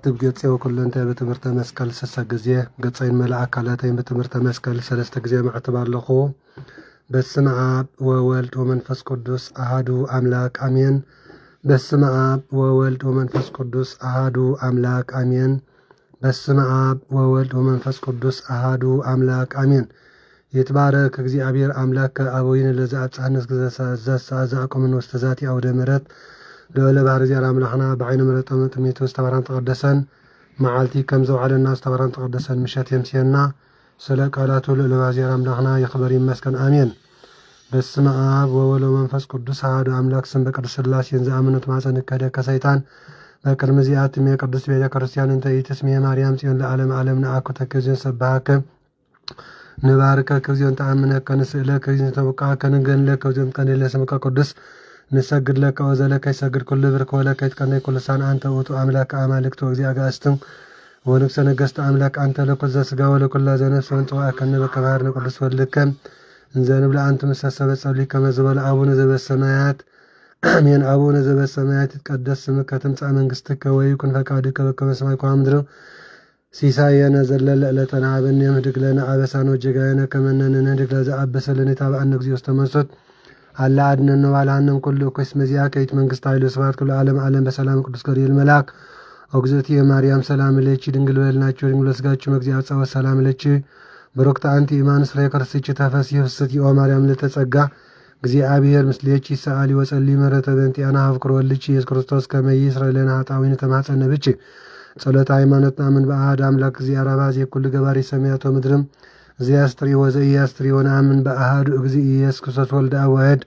አትብ ገጽ ወኩለንተ በትምህርተ መስቀል ሰሰ ጊዜ ገጽይን መልአካላተይን በትምህርተ መስቀል ሰለስተ ጊዜ ማዕተብ አለኹ። በስመ አብ ወወልድ ወመንፈስ ቅዱስ አሐዱ አምላክ አሜን። በስመ አብ ወወልድ ወመንፈስ ቅዱስ አሐዱ አምላክ አሜን። በስመ አብ ወወልድ ወመንፈስ ቅዱስ አሐዱ አምላክ አሜን። ይትባረክ እግዚአብሔር አምላከ አበዊነ ለዘአጽሐነስ ዘአቅምን ውስተ ዛቲ አውደ ምሕረት ለወለ ባህር ዚያር አምላኽና በዓይነ ምሕረቱ ጥሜቱ ዝተባራን ተቀደሰን መዓልቲ ከም ዘውዓለና ዝተባራን ተቀደሰን ምሸት የምስየና ስለ ቃላቱ ለወለ ዚያር አምላኽና ይኽበር ይመስገን አሜን። በስመ አብ ወወልድ ወመንፈስ ቅዱስ አሐዱ አምላክ ስም በቅድስት ሥላሴን ዘአምኑት ማፀን ከደ ከሰይጣን በቅድመ ዚአትም የቅድስት ቤተ ክርስቲያን እንተ ኢትስሜ ማርያም ጽዮን ለዓለም ዓለም ነአኩ ተከዚን ሰባከ ንባርከ ከዚን ተአምነከ ንስእለከ ተወቃከ ንገንለከ ከዚን ቀንለ ስምከ ቅዱስ نسجد لك وزلك يسجد كل برك ولك يتقني كل سنة أنت وتو أملاك أمالك توزيع أستم ونفس نجست أملاك أنت لكل زسجا ولكل زنفس وأنت وأكن بك بهرنا كل سؤال لك إنزين بلا أنت مسسبت صلي كما زبال أبونا زب السماوات من أبونا زب السماوات تقدس سمك تمسع من قستك ويكون فكادك وكما سمعك وعمدرو سيسايا نزل لألتنا عبني مهدك لنا عبسان وجيغانا كمنا نهدك لزا عبس لنا تابع النقزي وستمسط الله عدنا وعلى عنهم كل قسم زياكيت من قسط عيلو صفات كل عالم عالم بسلام قدس قرير الملاك وقزتي مريم سلام ليتشي دنقل ويلناتشو دنقل وسقاتشو مقزيات سوا سلام ليتشي بروكتا أنتي إيمان سريك رسيتشي تفاسيه فستي ومريم لتسقع قزي عبير مثل ليتشي سألي وسألي مرة بنتي أنا هفكر والليتشي يسكرستوس كما يسر لنا عطاوين تماس النبيتشي صلاة عيمانتنا من بعاد عملاك زي عربازي كل قباري سميات ومدرم زي أستري وزي أستري ونأمن بأهاد أجزي يسكسات ولد أواد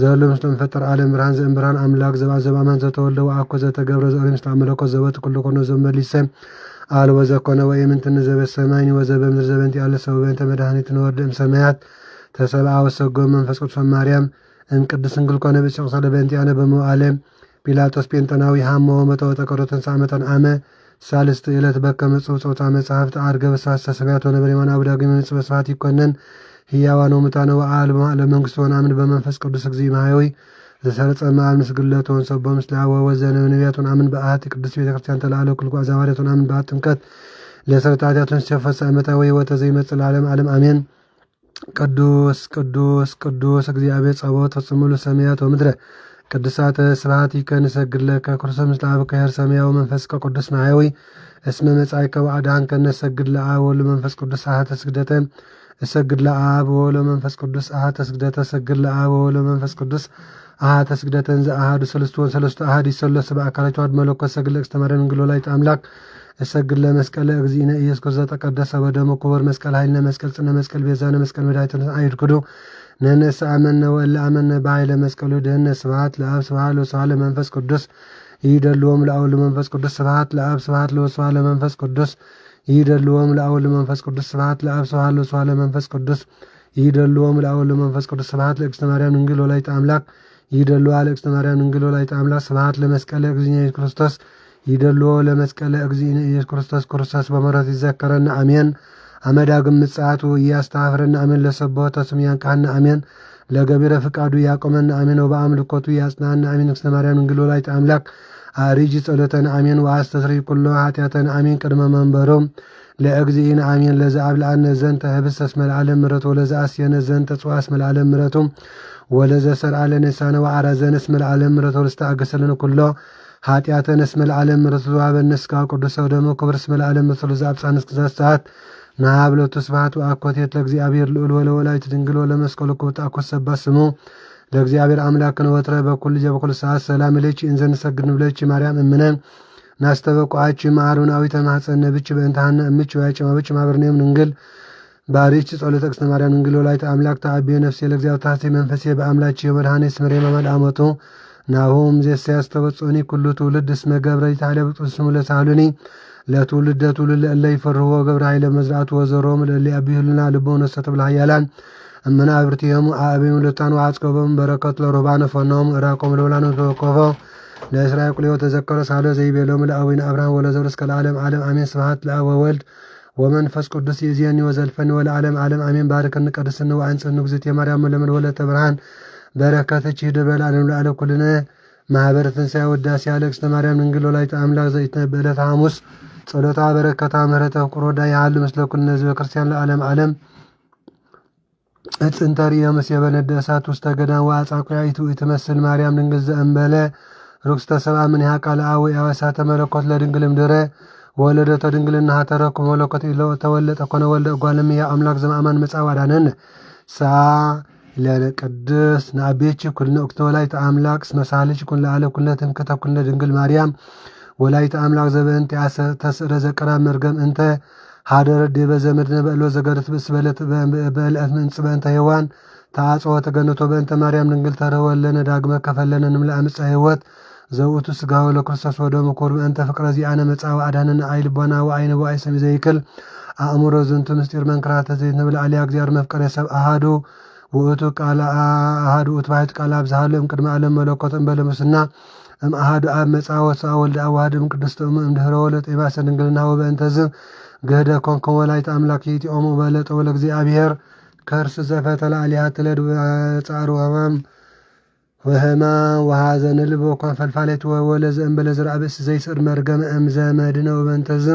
زال مسلم فتر عالم برهان زي برهان أملاك زبا زبا من زتولد وعكو زتقبر زوري مسلم ملكو زبات كل كونو زمر لسم آل وزاكونا وإيمن تنزب السماين وزب من زبنتي على سوبين تمدهاني تنورد إمساميات تسبع وسقو من فسقط مريم إن قدس نقول كونا بسيقصد بنتي أنا بمؤالم بيلاتوس بينتناوي هامو ومتو تقرطن سامة عامة ثالث إلى تبكى مصوص وتعمل صحافة عارقة بساس سمعت ونبري وانا أبدا قيمة بسفات يكونن ሕያዋን ወሙታን ወአልቦ ለመንግሥቱ ወነአምን በመንፈስ ቅዱስ እግዚእ ማሕየዊ ዘሰረጸ መዓል ምስግለቱ ወንሰቦ ምስለ አብ ወወልድ ዘነቢያት ወነአምን በአሐቲ ቅድስት ቤተ ክርስቲያን ተላዕለ ኩልኩ አዛዋርያት ወነአምን በአሐቲ ጥምቀት ለሰረታ ኃጢአቱን ሲፈሳ ዓመታዊ ሕይወተ ዘይመጽእ ለዓለም ዓለም አሜን። ቅዱስ ቅዱስ ቅዱስ እግዚአብሔር ጸባኦት ፈጽሞ ለሰማያት ወምድረ ቅዱሳተ ስብሐት ይከንሰግድ ለከ ክርስቶስ ምስለ አብ ከኄር ሰማያዊ መንፈስ ቅዱስ ማሕየዊ እስመ መጻእከ ወአድኃንከ ነሰግድ ለአብ ወወልድ መንፈስ ቅዱስ አሐተ ስግደተ እሰግድ ለአብ ወወልድ መንፈስ ቅዱስ አሐተ ስግደተ እሰግድ ለአብ ወወልድ መንፈስ ቅዱስ አሐተ ስግደተ እንዘ አሐዱ ሰለስቱ ወሰለስቱ አሐዱ ይሠለሱ በአካላቸው አሐዱ መለኮት እሰግድ ለእግዝእትነ ማርያም ድንግል ወላዲተ አምላክ እሰግድ ለመስቀለ እግዚእነ ኢየሱስ ክርስቶስ ዘተቀደሰ በደሙ ክቡር መስቀል ኃይልነ መስቀል ጽነ መስቀል ቤዛነ መስቀል መድኃኒትነ አይድክዱ ንሕነሰ አመነ ወእለ አመነ በኃይለ መስቀሉ ድኅነ ስብሐት ለአብ ስብሐት ለወልድ ለመንፈስ ቅዱስ ይደልዎም ለአብ ለመንፈስ ቅዱስ ስብሐት ለአብ ስብሐት ለወልድ ለመንፈስ ቅዱስ ይደልዎም ለአብ ለመንፈስ ቅዱስ ስብሐት ለአብ ስብሐት ለወልድ ለመንፈስ ቅዱስ ይደልዎም ለአብ ለመንፈስ ቅዱስ ስብሐት ለእግዝእትነ ማርያም ድንግል ወላዲተ አምላክ ይደልዋ ለእግዝእትነ ማርያም ድንግል ወላዲተ አምላክ ስብሐት ለመስቀለ እግዚእነ ኢየሱስ ክርስቶስ ይደልዎ ለመስቀለ እግዚእነ ኢየሱስ ክርስቶስ ክርስቶስ በምሕረቱ ይዘከረና አሜን። አመዳግም ምጽአቱ እያስተፋፍረና አሜን። ለሰቦተ ስሙ ያንቃና አሜን። ለገቢረ ፍቃዱ ያቆመና አሜን። ወበአምልኮቱ ያጽናና አሜን። እግዝእትነ ማርያም ድንግል ወላዲተ አምላክ አሪጅ ጸሎተን አሜን። ወአስተስርይ ኩሎ ኃጢአተን አሜን። ቅድመ መንበሮም ለእግዚእነ አሜን። ለዘአብልዐነ ዘንተ ህብስተ እስመ ለዓለም ምሕረቱ ወለዘአስየነ ዘንተ ጽዋዕ እስመ ለዓለም ምሕረቱ ወለዘሰርዐ ለነ ንሳነ ወአርአዘነ እስመ ለዓለም ምሕረቱ ወለዘተአገሰለነ ኩሎ ኃጢአተነ እስመ ለዓለም ምሕረቱ ወሀበነ ሥጋው ቅዱስ ወደሙ ክብር እስመ ለዓለም ምሕረቱ ዘአብጽሐነ እስከ ሰዓት ናብለቱ ስብሐት ወአኮቴት ለእግዚአብሔር ልዑል ወለወላዲቱ ድንግል ወለመስቀሉ ክቡር ተአኮት ሰባህ ስሙ ለእግዚአብሔር አምላክነ ወትረ በኩል ልጀ በኩል ሰዓት ሰላም ለኪ እንዘ ንሰግድ ንብለኪ ማርያም እምነ ናስተበቋች ማሩናዊተ ማኅፀነ ብች በእንታና እምች ወያጭማ ብች ማብርኔም ድንግል ባሪች ጸሎተ እግዝእትነ ማርያም ድንግል ወላዲተ አምላክ ተአብየ ነፍሴ ለእግዚአብሔር ታሕሴ መንፈሴ በአምላች የመድኃኔ ስምሬ መመድ አመቱ ናሁም ዘያስተበጽኡኒ ኩሉ ትውልድ እስመ ገብረ ይትሃለብጡ ስሙ ለሳሉኒ ለትውልደ ትውልድ እለ ይፈርህዎ ገብረ ኃይለ መዝራዕቱ ወዘሮም ለእለ ያብዩልና ልቦም ነሰተ ብለ ኃያላን እመናብርቲሆሙ አእቤሙ ለታኑ አጽቀቦም በረከት ለሩህባነ ፈኖም እራቆም ለውላኑ ተወከፎ ለእስራኤል ቁልዮ ተዘከረ ሳሎ ዘይቤሎም ለአዊነ አብርሃም ወለዘር እስከ ለዓለም ዓለም አሜን። ስብሐት ለአብ ወወልድ ወመንፈስ ቅዱስ ይእዜኒ ወዘልፈኒ ወለዓለም ዓለም አሜን። ባርከኒ ቀድስኒ ወአንጽሕኒ እግዝእትየ ማርያም ለምን ወለተ ብርሃን በረከተች ይድር ለዓለም ለዓለም ኩልነ ማኅበረ ትንሣኤ ወዳሴ ለእግዝእትነ ማርያም ድንግል ወላዲተ አምላክ ዘይትነ በዕለተ ሐሙስ ጸሎታ በረከታ ምሕረተ ፍቁሮዳ ያህል ምስለ ኩልነ ሕዝበ ክርስቲያን ለዓለም ዓለም እጽንተርየ ምስየ በነደ እሳት ውስተ ገዳም ወአጻኩያይቱ ትመስል ማርያም ድንግል ዘእንበለ ርኩስተ ሰብአ እምኔሃ ቃለ አብ ወእሳተ መለኮት ለድንግል እምድኅረ ወለደተ ድንግልና ተረኩ መለኮት ተወለጠ ኮነ ወልደ እጓለ እመሕያው አምላክ ዘበአማን መጽአ ወአዳነነ ሳ ለቅድስ ናቤች ኩልነ እክተ ወላዲተ አምላክ እስመ ሳልች ኩን ለዓለም ኩልነ ትምክህተ ኩልነ ድንግል ማርያም ወላዲተ አምላክ ዘበእንተ ተስዕረ ዘቀራብ መርገም እንተ ሀደረ ዲበ ዘመድነ በእሎ ዘገደት ብእስበለት በእልአት ምንጽ በእንተ ሔዋን ተአጽወ ተገነቶ በእንተ ማርያም ድንግል ተረወለነ ዳግመ ከፈለነ ንምልአ ምጽአ ሕይወት ዘውእቱ ሥጋሁ ለክርስቶስ ወደሙ ክቡር በእንተ ፍቅረ ዚአነ መጽአ ወአዳነነ አይልቦና ወአይነ ወአይ ሰሚ ዘይክል አእምሮ ዝንቱ ምስጢር መንክራተ ዘይትንብል አልያ እግዚአብሔር መፍቀሬ ሰብ አሃዱ ውእቱ ቃል አሃዱ ውእቱ ባሕቱ ቃል አብ ዘሃሎ እምቅድመ ዓለም መለኮት እምበለ ሙስና እምአሃዱ አብ መጽአ ወሰአ ወልደ አዋህድ እምቅድስት እሙ እምድኅረ ወለተ ኢባሰ ድንግልና ወበእንተዝ ገህደ ኮንከም ወላዲተ አምላክ ይእቲኦሙ በለጠ ወለእግዚአብሔር ከርስ ዘፈተለ አሊሃ ትለድ ጻዕሩ ህማም ወህማም ወሐዘን ልብ ወኳን ፈልፋሌት ወለዘ እምበለ ዘርአ ብእስ ዘይስዕር መርገመ እምዘመድነ ወበእንተዝ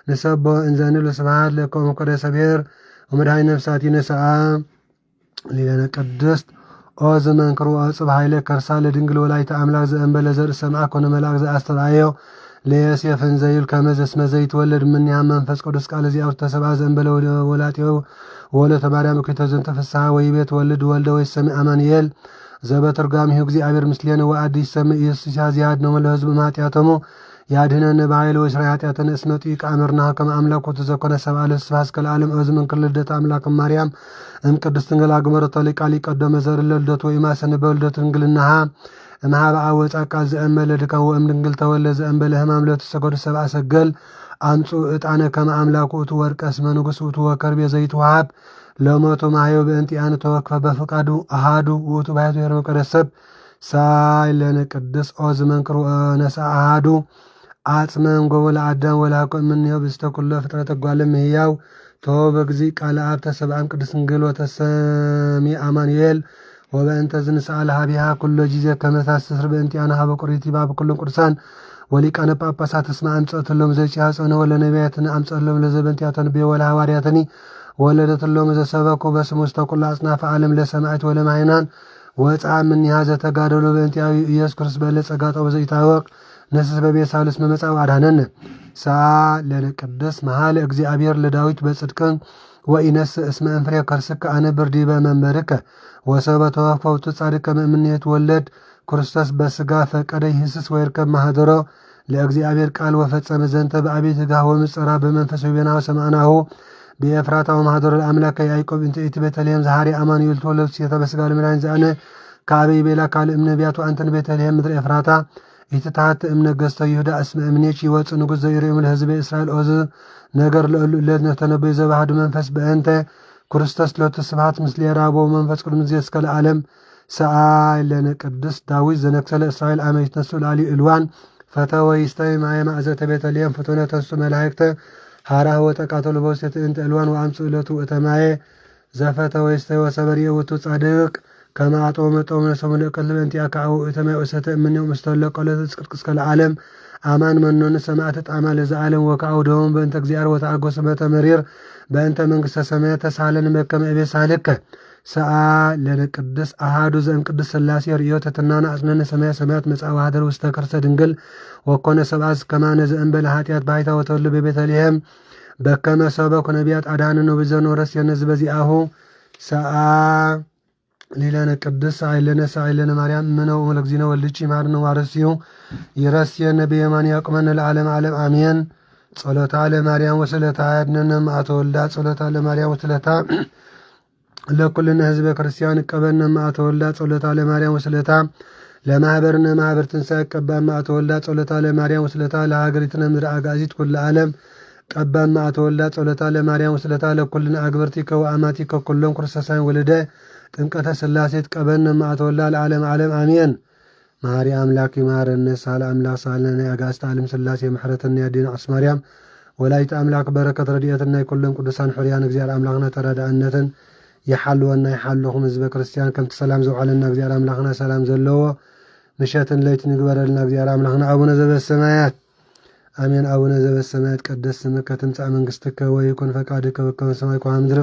ንሰቦ እንዘንብል ስብሐት ለከ ወመኮደሰ ብሔር ወመድኃኒተ ነፍሳት ይነስአ ሊለነ ቅድስት ኦ ዘመንክሩ አጽብ ኃይለ ከርሳ ለድንግል ወላዲተ አምላክ ዘእንበለ ዘርእሰ ሰምዐ ኮነ መልአክ ዘአስተርአዮ ለዮሴፍ እንዘይብል ከመ ዘእስመ ዘይትወለድ እምኔሃ መንፈስ ቅዱስ ቃል እግዚአብሔር ተሰብአ ዘእንበለ ወላጤው ወለተ ማርያም እኩይተ ዘንተ ፍስሐ ወይቤት ወልድ ወልደ ወይሰምዕ አማኑኤል ዘበትርጓሜሁ እግዚአብሔር ምስሌነ ወአዲስ ሰምዕ ኢየሱስ ያዝያድነው ለሕዝብ ኃጢአቶሙ ያድኅነነ በኃይሉ ወይሥራይ ኃጢአተነ እስመ ጢቃ አመርናሁ ከመ አምላክ ወተዘኮነ ሰብአ ለስብሐት እስከ ለዓለም እዝም እንክል ልደተ አምላክ ማርያም እምቅድስት ድንግል አግመረቶ ሊቃሊ ቀደመ ዘር ለልደቱ ወኢማሰነ በልደቱ ድንግልናሃ እምኀበ አብ ወጻእ ቃል ዘእንበለ ድካም ወእም ድንግል ተወልደ ዘእንበለ ሕማም ለተሰገዱ ሰብአ ሰገል አምፁ ዕጣነ ከመ አምላክ ውእቱ ወርቀ እስመ ንጉሥ ውእቱ ወከርቤ ዘይትወሃብ ለሞቱ ማሕየው በእንቲአነ ተወክፈ በፈቃዱ አሃዱ ውእቱ ባሕቱ ኄር መቀደሰብ ሳይለነ ቅድስ ኦ ዘመንክሩ ነሣ አሃዱ አጽመም ጎበለ አዳም ወላቆ እምኔሁ ብስተ ኩሎ ፍጥረተ እጓለ እመሕያው تو بغزي قال اب تسبعم قدس انجل وتسمي امانويل وبانت زنسالها بها كل جزء كما تاسر بنتي انا هبه قريتي باب كل قرسان وليقان ጳጳሳት اسمع امصتلهم زيچاصن ولا نبياتن امصلهم لزبنتياتن بي ولا حوارياتني ولدتلهم زسبكو بسم مستقل اصناف عالم لسمعت ولا معينان وصع من هذا تغادلو بنتياوي ኢየሱስ ክርስቶስ በለጸጋጣው በዘይታወቅ ነስስ በቤሳልስ መመጻው አዳነን ሳ ለቅዱስ መሐለ እግዚአብሔር ለዳዊት በጽድቅን ወኢነስ እስመ እንፍሬ ከርስከ አነ ብርዲ በመመርከ ወሰበተ ወፈውት ጻድቀ ምእምነት ወለድ ክርስቶስ በስጋ ፈቀደ ይህስስ ወይርከም ማህደሮ ለእግዚአብሔር ቃል ወፈጸመ ዘንተ በአቤት ጋው ምጽራ በመንፈስ ወበናው ሰማናሁ በኤፍራታው ማህደሮ አምላከ ያዕቆብ እንተ ኢትቤተልሔም ዛሬ አማኑኤል ተወለድ የተበስጋለ ምራን ዛነ ካቤ ቤላ ካል እምነቢያቱ አንተን ቤተልሔም ምድር ኤፍራታ ኢትታት እምነገስተ ይሁዳ እስመ እምኔች ይወጽ ንጉስ ዘይሬም ለህዝበ እስራኤል ኦዝ ነገር ለለነ ተነበይ ዘባህድ መንፈስ በእንተ ክርስቶስ ለተስባት ምስለ ራቦ መንፈስ ቅዱስ እስከ ዓለም ሰአይ ለነ ቅዱስ ዳዊት ዘነክሰለ እስራኤል አመይት ነሱል አሊ እልዋን ፈተወ ይስተይ ማየ ማዕዘተ ቤተልሔም ፍቱነ ተሱ መላእክተ ሃራ ወተቃተሉ በውስተ እንተ እልዋን ወአምጹ ለቱ እተማየ ዘፈተወ ይስተይ ወሰበሪየ ወቱ ጻድቅ كما أطوم نسوم لقلب أنت أكاو إتما أسات من يوم استلق قلت سكركس كالعالم أمان من سمعت أعمال العالم وكاو دوم بأنت زيار وتعقو سمات مرير بأنت من قصة سمات سالن مكم أبي سالك ساعة لنقدس أحد زن قدس اللاسي ريوت تنانا أسنان سمات مسعى وهذا واستكر سدنقل وكون سبعز كما نزئن بلهاتيات بايتا وتولو ببيتاليهم بكما سبق نبيات أدانن وبزن ورس ينزب زياهو ساعة ليلنا قدس عيلنا سعيلنا مريم منو ولغزينا ولدشي مارنا وارسيو يرسي النبي من يقمن العالم عالم امين صلاه على مريم وصلاه عدننا ما تولد صلاه على مريم وصلاه لكلنا حزب كريستيان قبلنا ما تولد صلاه على مريم وصلاه لمحبرنا محبر تنسى قبل ما تولد صلاه على مريم وصلاه لهاجرتنا من اغازيت كل العالم قبل ما تولد صلاه على مريم وصلاه لكلنا اغبرتك واماتك كلهم كريستيان ولده ጥምቀተ ሥላሴት ቀበነ ማተወላ ለዓለም ዓለም አሜን ማርያም አምላክ ይማረን ሳለ አምላክ ሳለነ ያጋስታ ዓለም ሥላሴ ምሕረትና ያዲን አስማርያም ወላይት አምላክ በረከት ረድኤትና ይኩልን ቅዱሳን ሕርያን እግዚአብሔር አምላክና ተራዳእነትን ይሐልወና ይሐልኹም ህዝበ ክርስቲያን ከም ሰላም ዘውዓለና እግዚአብሔር አምላክና ሰላም ዘለዎ ምሸትን ለይት ንግበረልና እግዚአብሔር አምላክና አቡነ ዘበሰማያት አሜን አቡነ ዘበሰማያት ቀደስ ስምከ ትምጻእ መንግሥትከ ወይኩን ፈቃድከ በከመ በሰማይ ከማሁ በምድር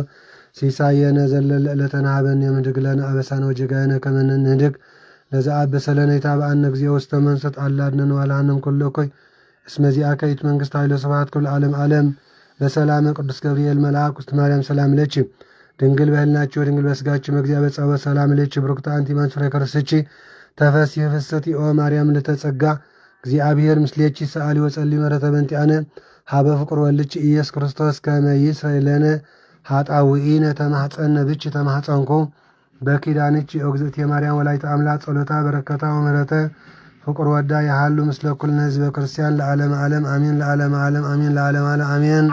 ሲሳየነ ዘለለ ለተናበን የምድግለና አበሳነ ወጀጋየነ ከመነን ንድግ ለዛ አበሰለነ ይታባን እግዚኦ ውስተ መንሰት አላድነን ወላንም ኩልኮይ እስመዚያ ከይት መንግስት ኃይለ ስብሐት ኩል ዓለም ዓለም በሰላም ቅዱስ ገብርኤል መልአክ ውስጥ ማርያም ሰላም ለች ድንግል በህልናችሁ ድንግል በስጋችሁ እግዚአብሔር ጸባ ሰላም ለች ብሩክታ አንቲ መንሱረ ከርስቺ ተፈሲህ ፍስቲ ኦ ማርያም ለተጸጋ እግዚአብሔር ምስሌቺ ሰአሊ ወጸሊ መረተ በንቲአነ ሀበ ፍቅር ወልች ኢየሱስ ክርስቶስ ከመይስ ለነ ሀጣውኢነ ተማህፀነ ብች ተማህፀንኮ በኪዳንች ኦግዝእት የማርያም ወላዲተ አምላክ ጸሎታ በረከታ ወምሕረተ ፍቅር ወዳ ያሃሉ ምስለ ኩልነ ህዝበ ክርስቲያን ለዓለም ዓለም አሜን ለዓለም ዓለም አሜን ለዓለም ዓለም አሜን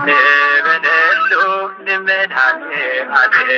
በደሉ ንመድኃኔ ዓለም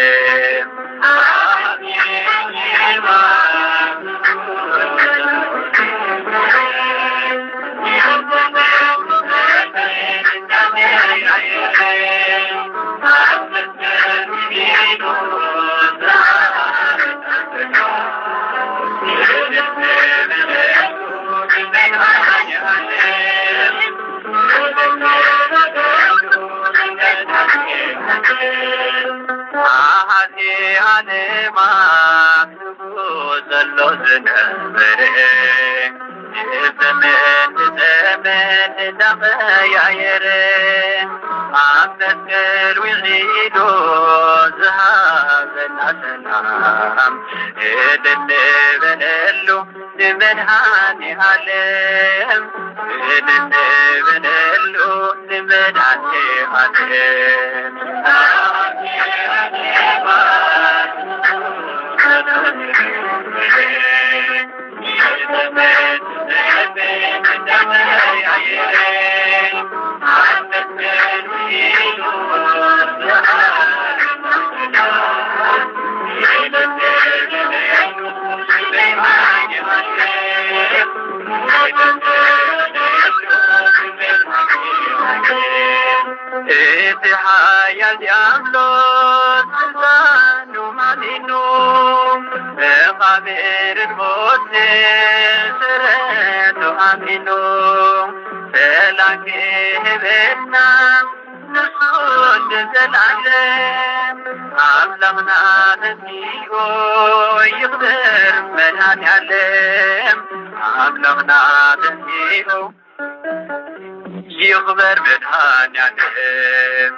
اتحايا ديابلو سلطانو مالينو قابر الموت سرتو امينو سلاكي هبنا نسود زلالم عملغنا نسيقو يقدر منان يعلم عملغنا نسيقو يخبر بدهان يعلم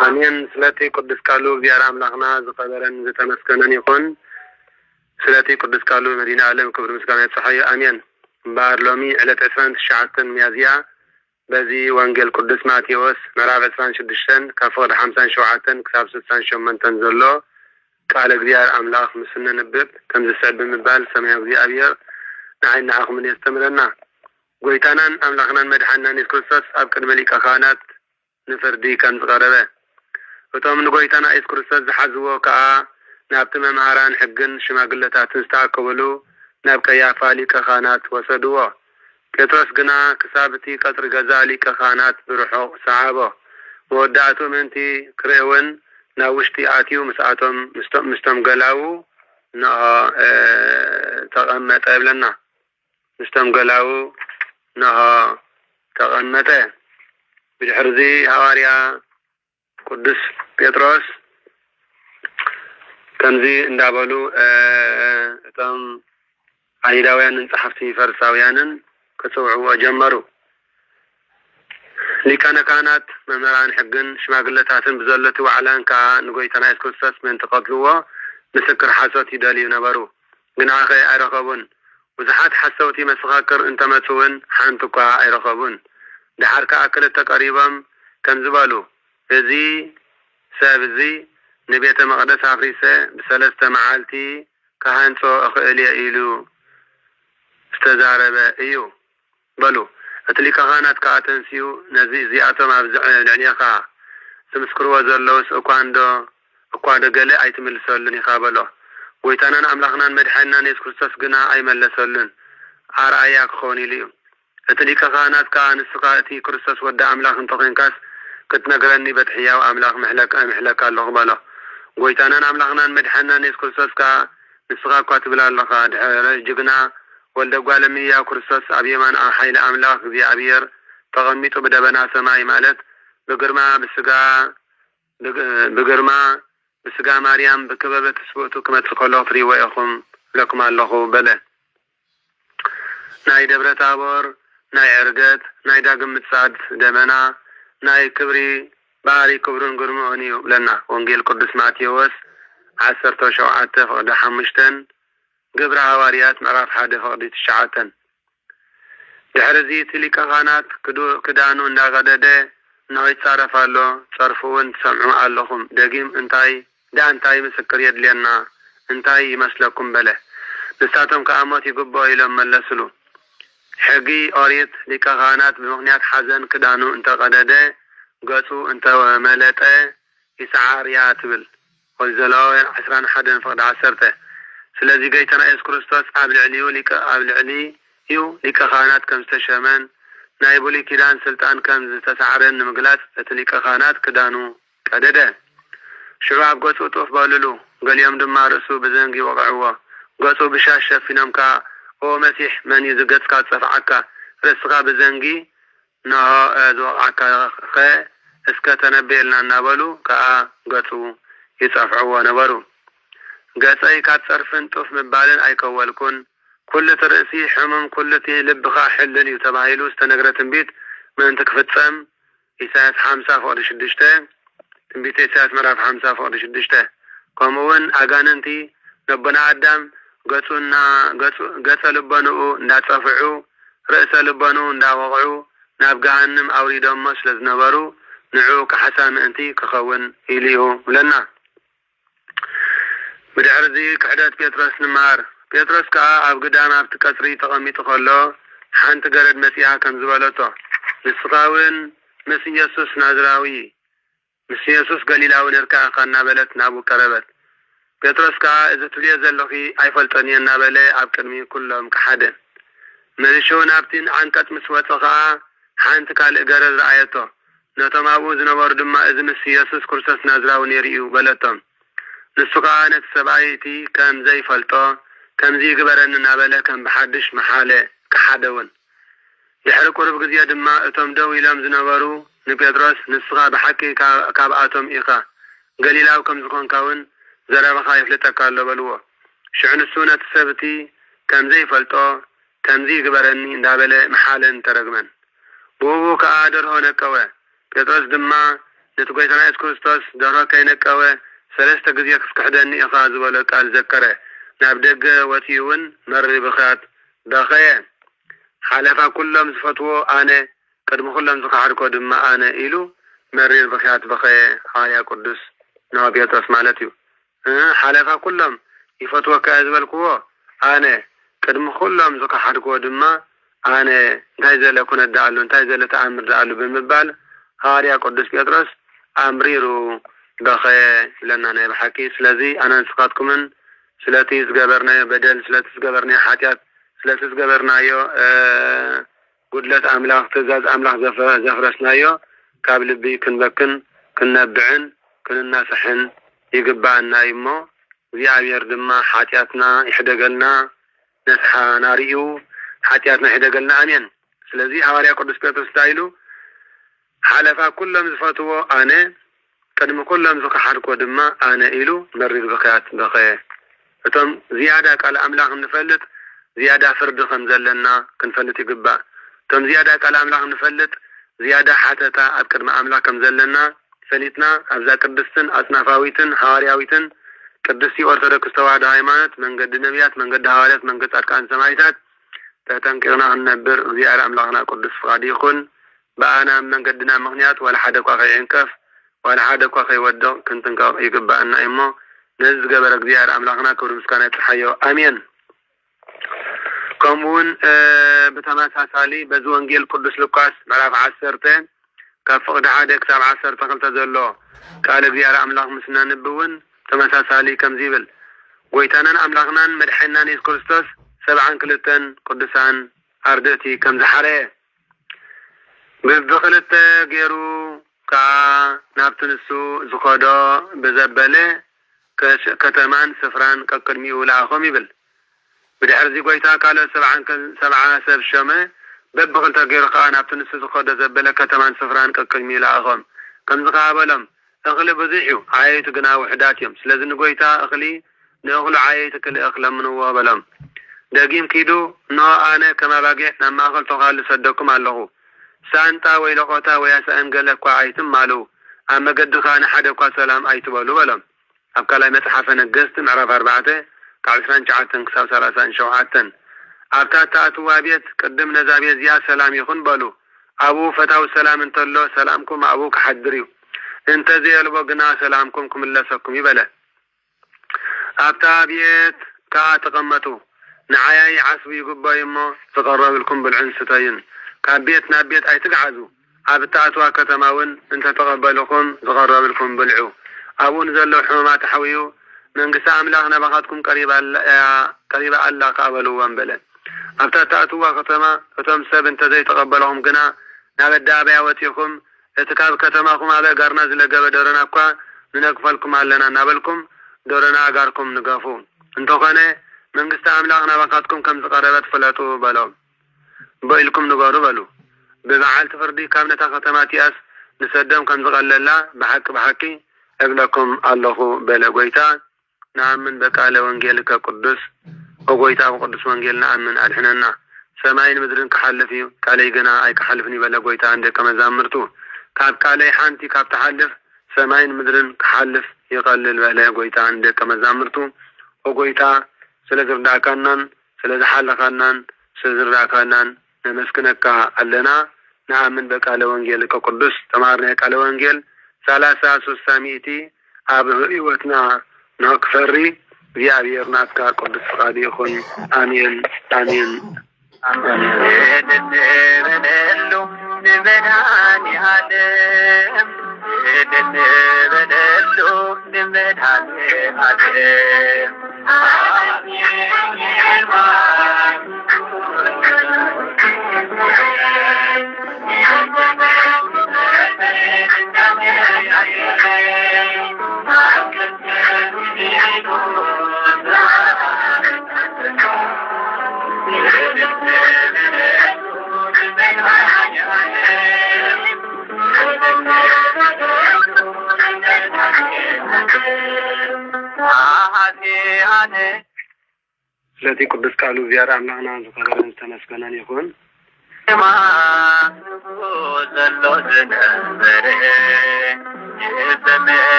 آمين. سلاتي قدس قالوا زيارة أملاخنا زقبرا زتمسكنا يكون سلاتي قدس قالوا مدينة عالم كبر مسكانة صحية. آمين. بارلومي على تسفان الشعاتن ميازيا بزي وانجل قدس ماتيوس مراب تسفان شدشتن كافور حمسان شوعاتن كتاب ستسان شومن تنزلو قال زيارة أملاخ مسنة نبب كمز السعد بمبال سميع زي أبير نعين نعاق من يستمرنا قويتانا أملاخنا مدحنا نسكرسس أبكر ملك أخانات نفردي كان صغربه وتوم نقويتنا إذ كرسس زحزوه كأ نابت ممهران حقن شماقلتات نستعقبلو نابك يافالي كخانات وسدوه كترس قنا كسابتي قطر غزالي كخانات بروحو صعابه وودعتو منتي كريون ناوشتي آتيو مساعتهم مستمقلاو نها تغمت قبلنا مستمقلاو نها تغمته بالحرزي هواريا قدس بيتروس كنزي اندابلو اتم عيداويان صحفتي فرساويان كسوعوا جمروا لكان كانت ممران حقن شماقلتاتن بزلتو وعلان كا نقويتنا اسكوسس من تقتلوا مسكر حاسوتي دالي نبرو قناخي ايرقبون وزحات حسوتي مسخاكر انتمتون حانتوكا ايرقبون دحركا اكلت تقريبا كنزبالو ازي سابزي نبيت مقدس افريسة بسلسة معالتي كهانسو اخيلي ايلو استزاربه ايو بلو اتلي كغانات كاتنسيو نزي زياتو مابزع العنيقا سمسكروا زلوس اكواندو قلي ايتملسولن يخابلو ويتانان املاخنا مدحنا نيس كريستوس قنا اي ملسولن ارأياك خوني ليو اتلي كغانات كانسقاتي كريستوس ودا املاخ انتقينكاس كنت نقرني بتحياو املاخ محلك الله بلو ويتانان املاخنا مدحنا نيس كريستوس كا نسقا كاتبلا الله جقنا ولد قالمية كريستوس أبيمان حيل أملاك ذي أبير تغميتو بدبنا سماي مالت بقرما بسقا مريم بكببة سبوتو كما تقولوا فري ويخم لكم الله بله ناي دبرة تابور ناي عرقت ناي داقم متساد دمنا ناي كبري باري كبرون قرموني لنا وانجيل قدس ماتيوس 10 شوعات فقد حمشتن قبر هواريات معراف حادة فقدي تشعاتن دحرزي تلك غانات كدانو ناغدده نوي تصارف له صرفون تسمعوا اللهم دقيم انتاي مسكر يد لنا انتاي يمسلكم بله لساتهم كأمات يقبوا إلى ملسلو حقي أريد لك غانات بمغنيات حزن كدانو انت غدده قصو انت وملته يسعار ياتبل والزلاوين 11 فقد 10 سلازي قيتنا إيس كريستوس عبل علي لك خانات كم استشامان نايبو لي كيدان سلطان كم تسعرن مقلات لك خانات كدانو كدده شراب قصو طوف باللو قال يوم دم رأسو بزنقي وقعوا قصو بشاشة في نمكا هو مسيح من يزقت كات صفعكا رسقا بزنقي نها زوقعكا خي اسكا تنبيلنا نابلو كا قصو يصفعوا نبرو قصي كات صرفن طوف مبالن اي كوالكون كل ترأسي حمم كل تي لبخا حلل يتبايلو استنقرة بيت من تكفتفم إساس 5 فوق شدشته تنبيت إساس مراف 5 فوق شدشته كمون أغاننتي ربنا عدم قص لبنو نتصفعو رأس لبنو نداوغعو نابقانم أوريدهم مش لزنبرو نعو كحسام أنتي كخون إليو لنا بدعرزي كحدات بيتروس نمار بيتروس كا أب قدام أب تكسري تقمي تخلو حانت قرد مسيحا كم زبالتو نسقاون مسي يسوس نازراوي مسي يسوس قليلاو نركا قانا بلت نابو كربت بيتروس كا إذا تليه زلوخي أيفلتاني النابلي أب كرمي كلهم كحدا ملشو نابتين عنكت مسوات لغا حانت كالإقرد رأيتو نتمابو زنبار دما إذن مسي يسوس كرسس نازراو نيريو بلتهم نسقا نتسبعيتي كم زي فلطو كم زي قبرن نابلة كم بحدش محالة كحدون يحرقوا رب قزيا دما اتم دو إلام زنبارو نبيدروس نسقا بحكي كابعاتهم إيقا قليلاو كم زقون كاون زرابا خايف لتكالو بلوه شعن السونة السبتي كم زي فلطو كم زي قبرني نابلة محالة ترقمن بوبو كآدر هون كوه بيدروس دما نتقويتنا إسكوستوس دارو كينك كوه سلسة قزيا كسكحدني إخاز ولا قال ذكره نابدق وتيون مري بخات داخيه حالفا كلهم زفتو أنا قدم كلهم زكحركو دما أنا إلو مري بخات بخيه هايا قدس نوابيات رسمالتيو حالفا كلهم يفتو كازبالكو أنا قدم كلهم زكحركو دما أنا انتايزة لكونا دعالو انتايزة لتعامر دعالو بمبال هايا قدس بيترس أمريرو بخيه لنا أنا بحكي سلازي أنا نسقاتكم سلاتي زقبرنا بدل سلاتي زقبرنا حاتيات سلاتي زقبرنا يو قدلت أملاخ تزاز أملاخ زفرسنا يو كابل بي كنبكن كنبعن كنناسحن يقبعنا يمو زي عبير دما حاتياتنا يحدقلنا نسحا ناريو حاتياتنا يحدقلنا أمين سلازي حواريا قدس بيتر ستايلو حالفا كلهم زفاتو أنا قدم كلهم زكا حركو دما أنا إلو مريض بخيات بخيه فتم زيادة قال أملاخ نفلت زيادة فرد خمزلنا كنفلت يقبع تم زيادة قال أملاخ نفلت زيادة حتى أذكر ما أملاخ كمزلنا فلتنا أبزا قدستن أصنافاويتن هارياويتن قدسي أرثوذكس توعد هايمانت من قد نبيات من قد هواريات من قد أركان سمايتات تتنكرنا النبر زيادة أملاخنا قدس فقاديقون بأنا من قدنا مغنيات ولا حدك وخي انكف ولا حدك وخي ودو كنتن يقبع أن إمو نزق برق زيادة أملاخنا كبر مسكانات الحيو أمين كمون بتماسها سالي بزوانجيل قدس لوكاس ملاف عسرتين كفقد حادك 7 تقلت زلو قال زيادة أملاخ مسنا نبون تماسها سالي كم زيبل ويتانان أملاخنان مدحينا نيس كريستوس 7 كلتن قدسان أردتي كم زحري ببخلت غيرو كا نابتنسو زخودا بزبله كتمان سفران كقدمي ولا خميبل بدحرزي قويتا قال 7 سب شمه ببخلت غير كا نابتنسو زخودا زبله كتمان سفران كقدمي لا خم كم زقابلم اغلب بزيحو عايت غنا وحداتيم سلازن قويتا اخلي نغلو عايت كل اخلم من وبلم دقيم كيدو نو انا كما باقي لما اخلتو قال صدقكم الله سانتا ويلقوتا وياسان قالك عايتم مالو اما قد خان حدك سلام ايتبالو بلم ابقى لا متحف نقست معرف 4 قال سان جعتن كساب 30 شوعتن ابتا تاتوا بيت قدم نزابي زيا سلام يخون بالو ابو فتاو سلام انتلو سلامكم ابوك حدريو انت زي البقنا سلامكم كملسكم يبلا ابتا بيت كا تقمتو نعايا عصبي يقبا يمو تقرب لكم بالعنستين كابيتنا بيت اي تقعدوا ابتاتوا كتماون انت تقبلكم تقرب لكم بالعو ابو نزلوا حمامات حويو من قسام لاغنا بغاتكم قريبا الله قابلوا وانبلا ابتاتوا كتما فتم سب انت زي تقبلهم قنا نابدا بيوتيكم اتكاب كتماكم على قرنا زلقا بدورنا كوا ننقفلكم علينا نابلكم دورنا اقاركم نقافون انتو خاني من قسام لاغنا بغاتكم كم تقربت فلاتوا بلوم بإلكم نقارو بلو بمعال تفردي كامنة ختماتياس نسدم كم زغللا بحكي أقلكم الله بلا قويتا نعم من بكال وانجيلك قدس وقويتا وقدس وانجيل نعم من الحننا سماين مدرن كحلفي كالي قنا اي كحلفني بلا قويتا عندك مزامرتو كاب كالي حانتي كاب تحلف سماين مدرن كحلف يقلل بلا قويتا عندك مزامرتو وقويتا سلزر داكنن سلزر حلقنن سلزر داكنن نمسكنك علنا نأمن بقال وانجيل كقدس تمارنا قال وانجيل 33 أبهيوتنا نكفري بيابيرنا كقدس فقادي يخون آمين آمين الذي قدس قالوا زيارة عملنا ذكرنا تمسكنا يكون ما زلوا زنبره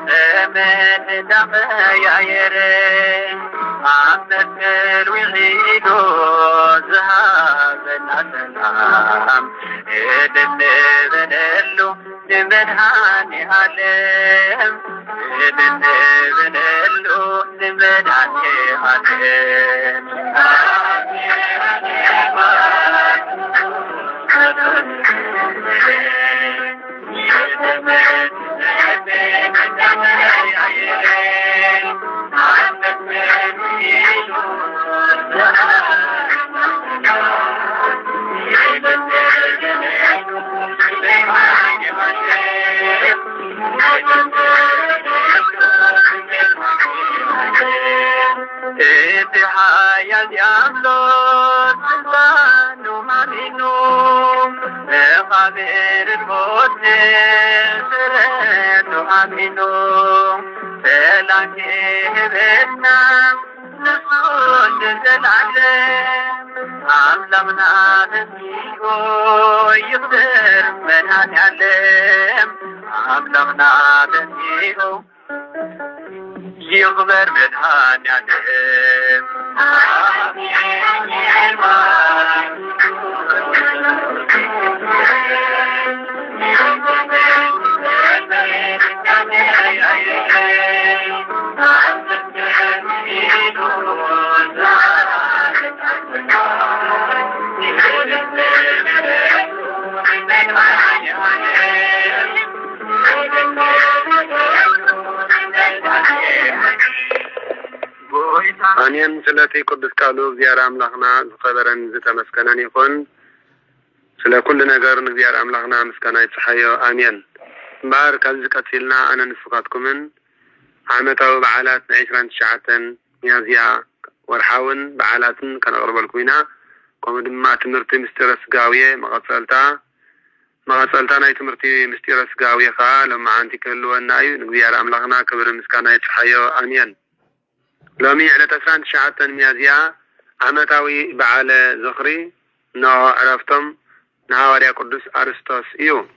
زمن دم يا يره عمت الوحيدو ذهبنا سلام إدن بنلو نمدهاني علم إدن بنلو نمدهاني علم يا ديابلوس بانو مامينو خبير الموت سرتو امينو سلاكي بيتنا نصود زلعلم عملمنا نسيقو يقدر منان يعلم عملمنا نسيقو يغبر مدهان يعلم آمين سلتي قدس قالوا زيارة أملاخنا خبرا زتمسكنا يكون سلا كل نجار زيارة أملاخنا مسكنا يتحيو آمين بارك الزكاتيلنا أنا نسفقاتكمن عامتاو بعالات 29 ميازيا ورحاون بعالات كان أغرب الكوينة قوم دماء تمرتي مستيرس قاوية مغسلتا ناي تمرتي مستيرس قاوية خا لما عندي كلوا النايو زيارة أملاخنا كبر مسكنا يتحيو آمين لومي على 29 ميازيا عامتاوي بعال زخري نو عرفتم نهاريا قدس أرسطوس إيو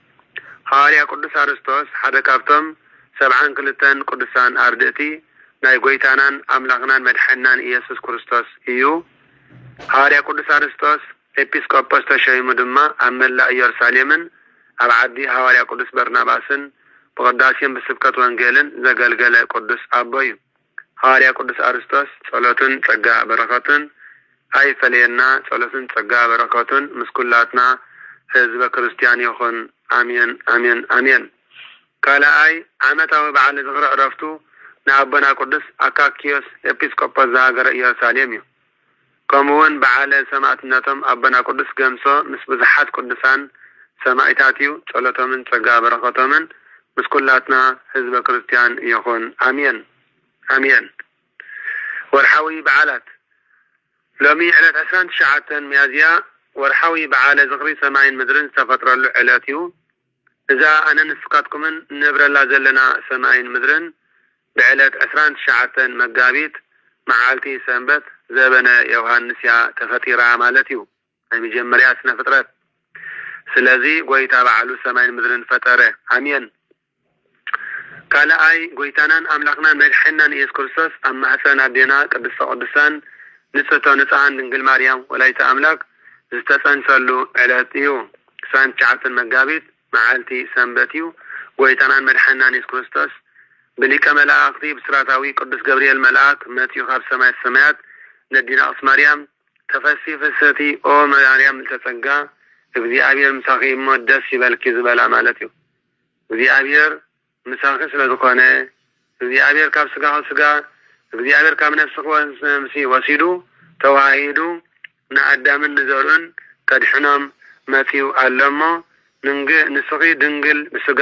هاريا قدس أرسطوس حدا كابتم 72 قدسان أردتي ناي قويتانان أملاغنان مدحنان إيسوس كريستوس إيو هاريا قدس أرسطوس إبسكوبوس تشايمو دما أملا يرساليمن أبعدي هاريا قدس برناباسن بقداسيان بسبكة وانجيلن زغلغل قدس أبوي هاريا قدس أرسطوس صلاتن تقا بركاتن أي فلينا صلاتن تقا بركاتن مسكولاتنا حزب كريستيان يخون آمين آمين آمين قال أي عامتاو بعد زغر عرفتو نابنا قدس أكاكيوس إبسكوبوس زاغر يرساليميو كمون بعد سماعتناتهم أبنا قدس جمسو مسبزحات قدسان سماعتاتيو صلاتهم تقا بركاتهم مسكولاتنا حزب كريستيان يخون آمين آمين ورحوي بعالات لومي على 29 ميازيا ورحوي بعالة زغري سماين مدرن سفتر له علاتيو إذا أنا نسقاتكم نبر الله زلنا سماين مدرن بعلات 29 مقابيت معالتي سنبت زبنا يوهانسيا تفتيرا مالتيو أي مجمريات سنفترات سلازي قويتا بعلو سماين مدرن فتره آمين قال أي قويتانان أملاقنا مدحنان إيس كرسوس أما حسن عبدنا قدس قدسان نسوتو نسعان دنقل مريم ولايت أملاك زتسان سلو علاتيو 29 መጋቢት መዓልቲ ሰንበትዩ ጎይታናን መድሓናን ኢየሱስ ክርስቶስ በሊቀ መላእክቲ ብስራታዊ ቅዱስ ገብርኤል መልአክ መጥዩ ካብ ሰማይ ሰማያት ነዲና ማርያም ተፈሲ ፍሰቲ ኦ ማርያም ተጸጋ እግዚአብሔር ምሳኺ ሞደስ ይበልኪ ዝበላ ማለት እዩ እግዚአብሔር ምሳኺ ስለዝኾነ እግዚአብሔር ካብ ስጋ ስጋ እግዚአብሔር ካብ ነፍስህ ወንሲ ወሲዱ ተዋሂዱ ንአዳምን ንዘሩን ከድሕኖም መጥዩ ኣለሞ ንስኺ ድንግል ብስጋ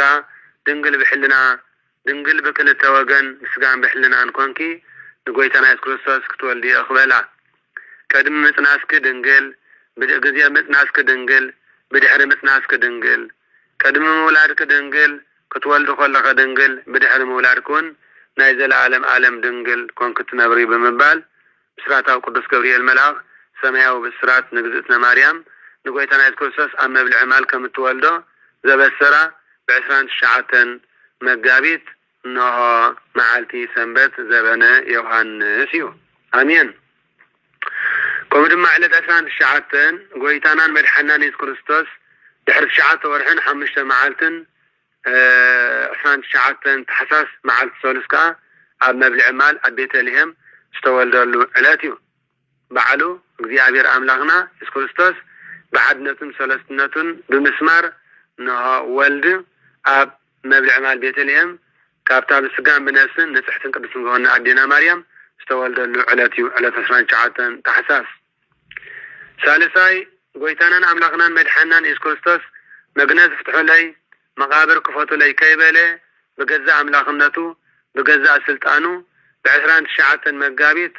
ድንግል ብሕልና ድንግል በክልተ ወገን ምስጋን በሕልናን ኮንኪ ንጎይታና ኢየሱስ ክርስቶስ ክትወልዲ እኽበላ ቀድም ምጽናስክ ድንግል በጊዜ ምጽናስክ ድንግል በድሕሪ ምጽናስክ ድንግል ቀድም መውላድክ ድንግል ክትወልድ ኮለኸ ድንግል በድሕሪ መውላድኩን ናይ ዘለዓለም ዓለም ድንግል ኮንክ ትነብሪ በመባል ብስራታው ቅዱስ ገብርኤል መልአክ ሰማያዊ ብስራት ንግዝእትነ ማርያም ንጎይታና ኢየሱስ ክርስቶስ ኣብ መብልዕ ማል ከም ትወልዶ ዘበሰራ ብ29 መጋቢት ነሆ መዓልቲ ሰንበት ዘበነ ዮሐንስ እዩ አሜን ከምኡ ድማ ዕለት 19 ጎይታናን መድሓናን ኢየሱስ ክርስቶስ ድሕሪ 9 ወርሕን 5 መዓልትን 19 ታሕሳስ መዓልቲ ሰሉስ ከዓ ኣብ መብልዕ ማል ኣብ ቤተልሔም ዝተወልደሉ ዕለት እዩ በዓሉ እግዚአብሔር አምላክና ኢየሱስ ክርስቶስ بعدنتن سلستنتن بمسمار نها ولد أب مبلع مال بيتلهم كابتاب السجان بنفسن نتحتن قدسن قهنا عدينا مريم استولد علتي على تسران شعاتن تحساس ثالثاي قويتانا أملاقنا مدحنا إيس كريستوس مجنز فتحوا لي مقابر كفاتوا لي كيبالي بجزء أملاقناتو بجزء سلطانو بعشران شعاتن مقابيت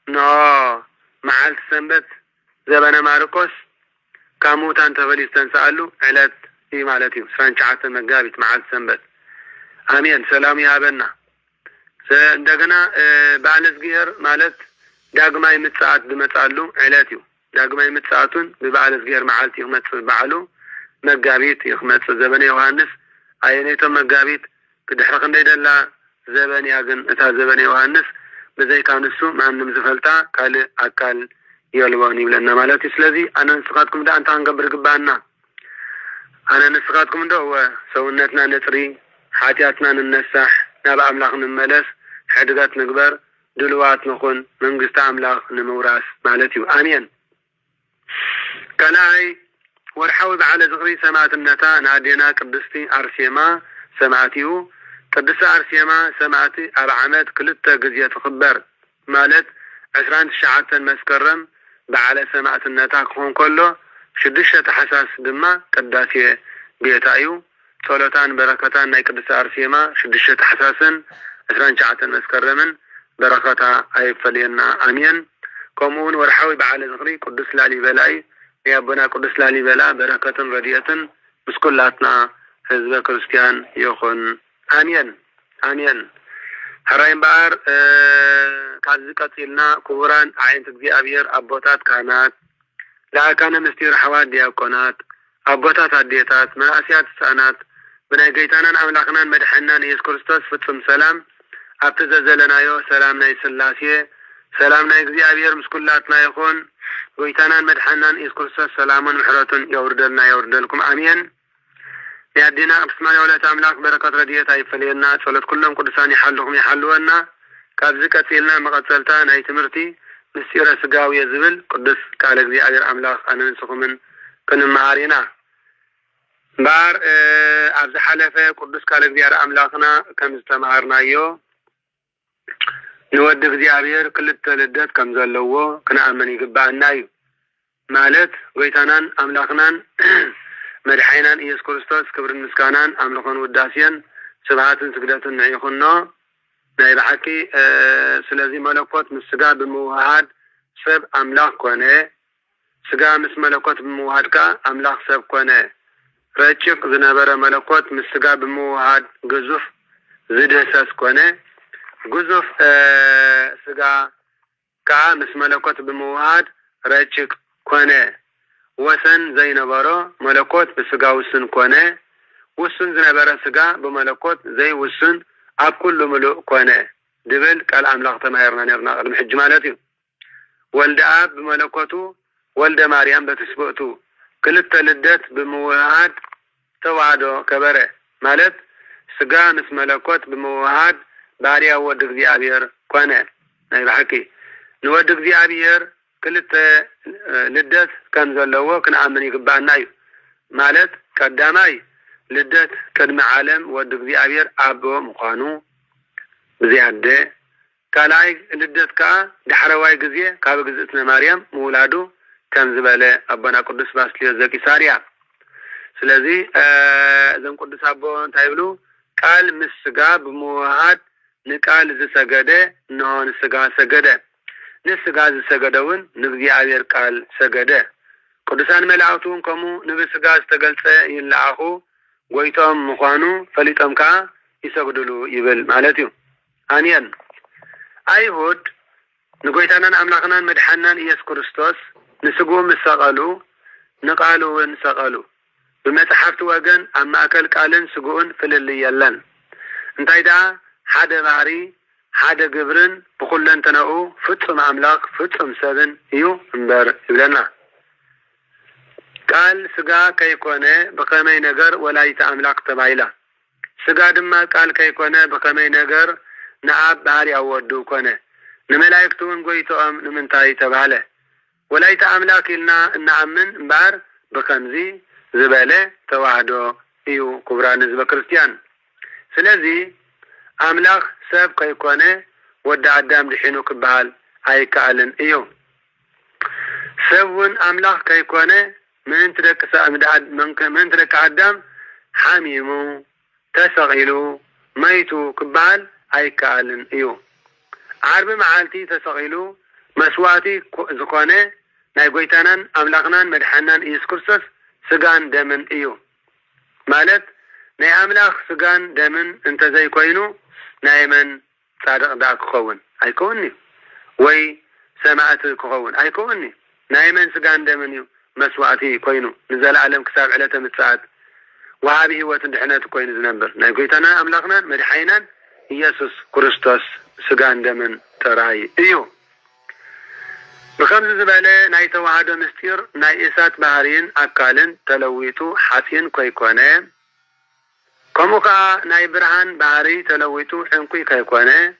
نها معالت سنبت زبنا ماركوس كاموتان تفليستان سألو علت إيه مالتي سران شعاتن مقابيت معالت سنبت آمين سلام يا بنا عندنا بعلزجير مالت داقما يمتساعد بمتسألو علاتيو داقما يمتساعدون ببعلزجير معالتي يخمت بعلو مقابيت يخمت زبن يوهانس عينيتو مقابيت كده حرقن ديدا لا زبن ياقن اتا زبن يوهانس بزي كانسو مع النمزفلتا قال أكال يلواني لنا مالتي سلذي أنا نسخاتكم دا أنت هنقبر قبانا أنا نسخاتكم دا هو سونتنا نتري حاتياتنا ننسح نابع أملاق نملس حدقات نقبر دلوات نخون منقسط أملاق نموراس مالتي آمين كلاي ورحاوي بعلى زغري سماعة النتا نادينا قدستي أرسيما سماعتيو قدسة أرسيما سماعتي أرعمت كلتا قزية خبر مالت 19 مسكرم بعلى سماعة النتا كون كله شدشة حساس دما قداسي بيتايو ثلاثان بركتان ناي قدسة أرسيما شدشة حساسن 19 مسكرمن بركتا أي فلينا آمين كمون ورحاوي بعلى زغري قدس لالي بلاي يا ابونا قدس لالي بلا بركة ردية مسكولاتنا حزب كريستيان يخون آمين آمين هراين بار كازقتلنا كبران عين تجزي أبير أبوتات كانت لا كان مستير حواد دياقونات أبوتات عديتات ما أسيات سانات بنا جيتانا أملاقنا مدحنا يسوع كريستوس فتم سلام أبتزلنا يو سلامنا يسلاسيه سلامنا يجزي أبير مسكولاتنا يخون ويتانا مدحنا يسوع كريستوس سلام وحرة يوردلكم آمين يدينا بسمانه ولا تملاك بركة ردية أي فلينا صلت كلهم قدسان يحلهم يحلونا كابزكة لنا مقتلتان أي تمرتي مسيرة سقاوية زبل قدس كالك زي أجر أملاك أنا نسخ من كن معارينا بار عبد حلفة قدس كالك زي أملاكنا كم استمهرنا يو نودك زي أبير كل التلدات كم زلوه كنا أمني قبعنا يو مالت ويتانان أملاكنا مدحينا إيس كريستوس كبر المسكانان أملخون وداسيا سبعات سجدات نعيخنا نايب حكي سلازي ملكوت مسجا بموهاد سب أملاخ كونه سجا مس ملكوت بموهاد كا أملاخ سب كونه رأيك زنابرة ملكوت مسجا بموهاد جزوف زد حساس كونه جزوف سجا كا مس ملكوت بموهاد رأيك كونه وسن زي نبرة ملكوت بسجا وسن كونه وسن زنبرة سجا بملكوت زي وسن أب كل ملوك كونه دبل قال أملاق تمهرنا نرنا المحج مالتي ولد أب بملكوته ولد مريم بتسبقته ክልተ ልደት ብምውሃድ ተዋህዶ ከበረ ማለት ስጋ ምስ መለኮት ብምውሃድ ባሪያ ወዲ እግዚአብሔር ኮነ ናይ ባሕቂ ንወዲ እግዚአብሔር ክልተ ልደት ከም ዘለዎ ክንአምን ይግባአና እዩ ማለት ቀዳማይ ልደት ቅድሚ ዓለም ወዲ እግዚአብሔር አቦ ምዃኑ ብዝያደ ካልኣይ ልደት ከዓ ዳሕረዋይ ግዜ ካብ ግዝእትነ ማርያም ምውላዱ ከም ዝበለ አቦና ቅዱስ ባስልዮስ ዘቂሳርያ ስለዚ እዞም ቅዱስ አቦ እንታይ ይብሉ ቃል ምስ ስጋ ብምውሃድ ንቃል ዝሰገደ እንሆ ንስጋ ሰገደ ንስጋ ዝሰገደውን ንእግዚአብሔር ቃል ሰገደ ቅዱሳን መላእክቱን ከምኡ ንብስጋ ዝተገልጸ ይለኣኹ ጎይቶም ምዃኑ ፈሊጦም ከዓ ይሰግድሉ ይብል ማለት እዩ አሜን አይሁድ ንጎይታናን አምላኽናን መድሓናን ኢየሱስ ክርስቶስ ንስጉ ምሰቀሉ ንቃሉውን ሰቀሉ በመጽሐፍት ወገን ኣብ ማእከል ቃልን ስጉኡን ፍልል የለን እንታይ ዳ ሓደ ባህሪ ሓደ ግብርን ብኩለንተነኡ ፍጹም አምላኽ ፍጹም ሰብን እዩ እምበር ይብለና ቃል ስጋ ከይኮነ በከመይ ነገር ወላይተ አምላኽ ተባይላ ስጋ ድማ ቃል ከይኮነ በከመይ ነገር ንአብ ባህሪ አወዱ ኮነ ንመላእክቱን ጎይቶኦም ንምንታይ ተባለ ወላይተ አምላኽ ኢልና እናአምን እምበር በከምዚ ዝበለ ተዋህዶ እዩ ክቡራን ህዝበ ክርስቲያን ስለዚ አምላኽ ሰብ ከይኮነ ወዲ አዳም ድሒኑ ክበሃል አይከኣልን እዩ ሰብውን አምላኽ ከይኮነ ምእንቲ ደቂ አዳም ሓሚሙ ተሰቂሉ መይቱ ክበሃል አይከኣልን እዩ ዓርቢ መዓልቲ ተሰቂሉ መስዋዕቲ ዝኾነ ናይ ጎይታናን አምላኽናን መድሓናን ኢየሱስ ክርስቶስ ስጋን ደምን እዩ ማለት ናይ አምላኽ ስጋን ደምን እንተዘይ ኮይኑ ናይ መን ጻድቕ ዳ ክኸውን አይከውኒ ወይ ሰማዕቲ ክኸውን አይከውኒ ናይ መን ስጋን ደምን እዩ መስዋዕቲ ኮይኑ ንዘለዓለም ክሳብ ዕለተ ምጽአት ወሃቢ ህይወትን ድሕነት ኮይኑ ዝነብር ናይ ጎይታና አምላኽናን መድሓይናን ኢየሱስ ክርስቶስ ስጋን ደምን ጥራይ እዩ بخمس زبالة ناي توحد مستير ناي إسات بحرين أكالن تلويتو حسين كويكونه كموكا ناي برهان بحري تلويتو حنكوي كويكونه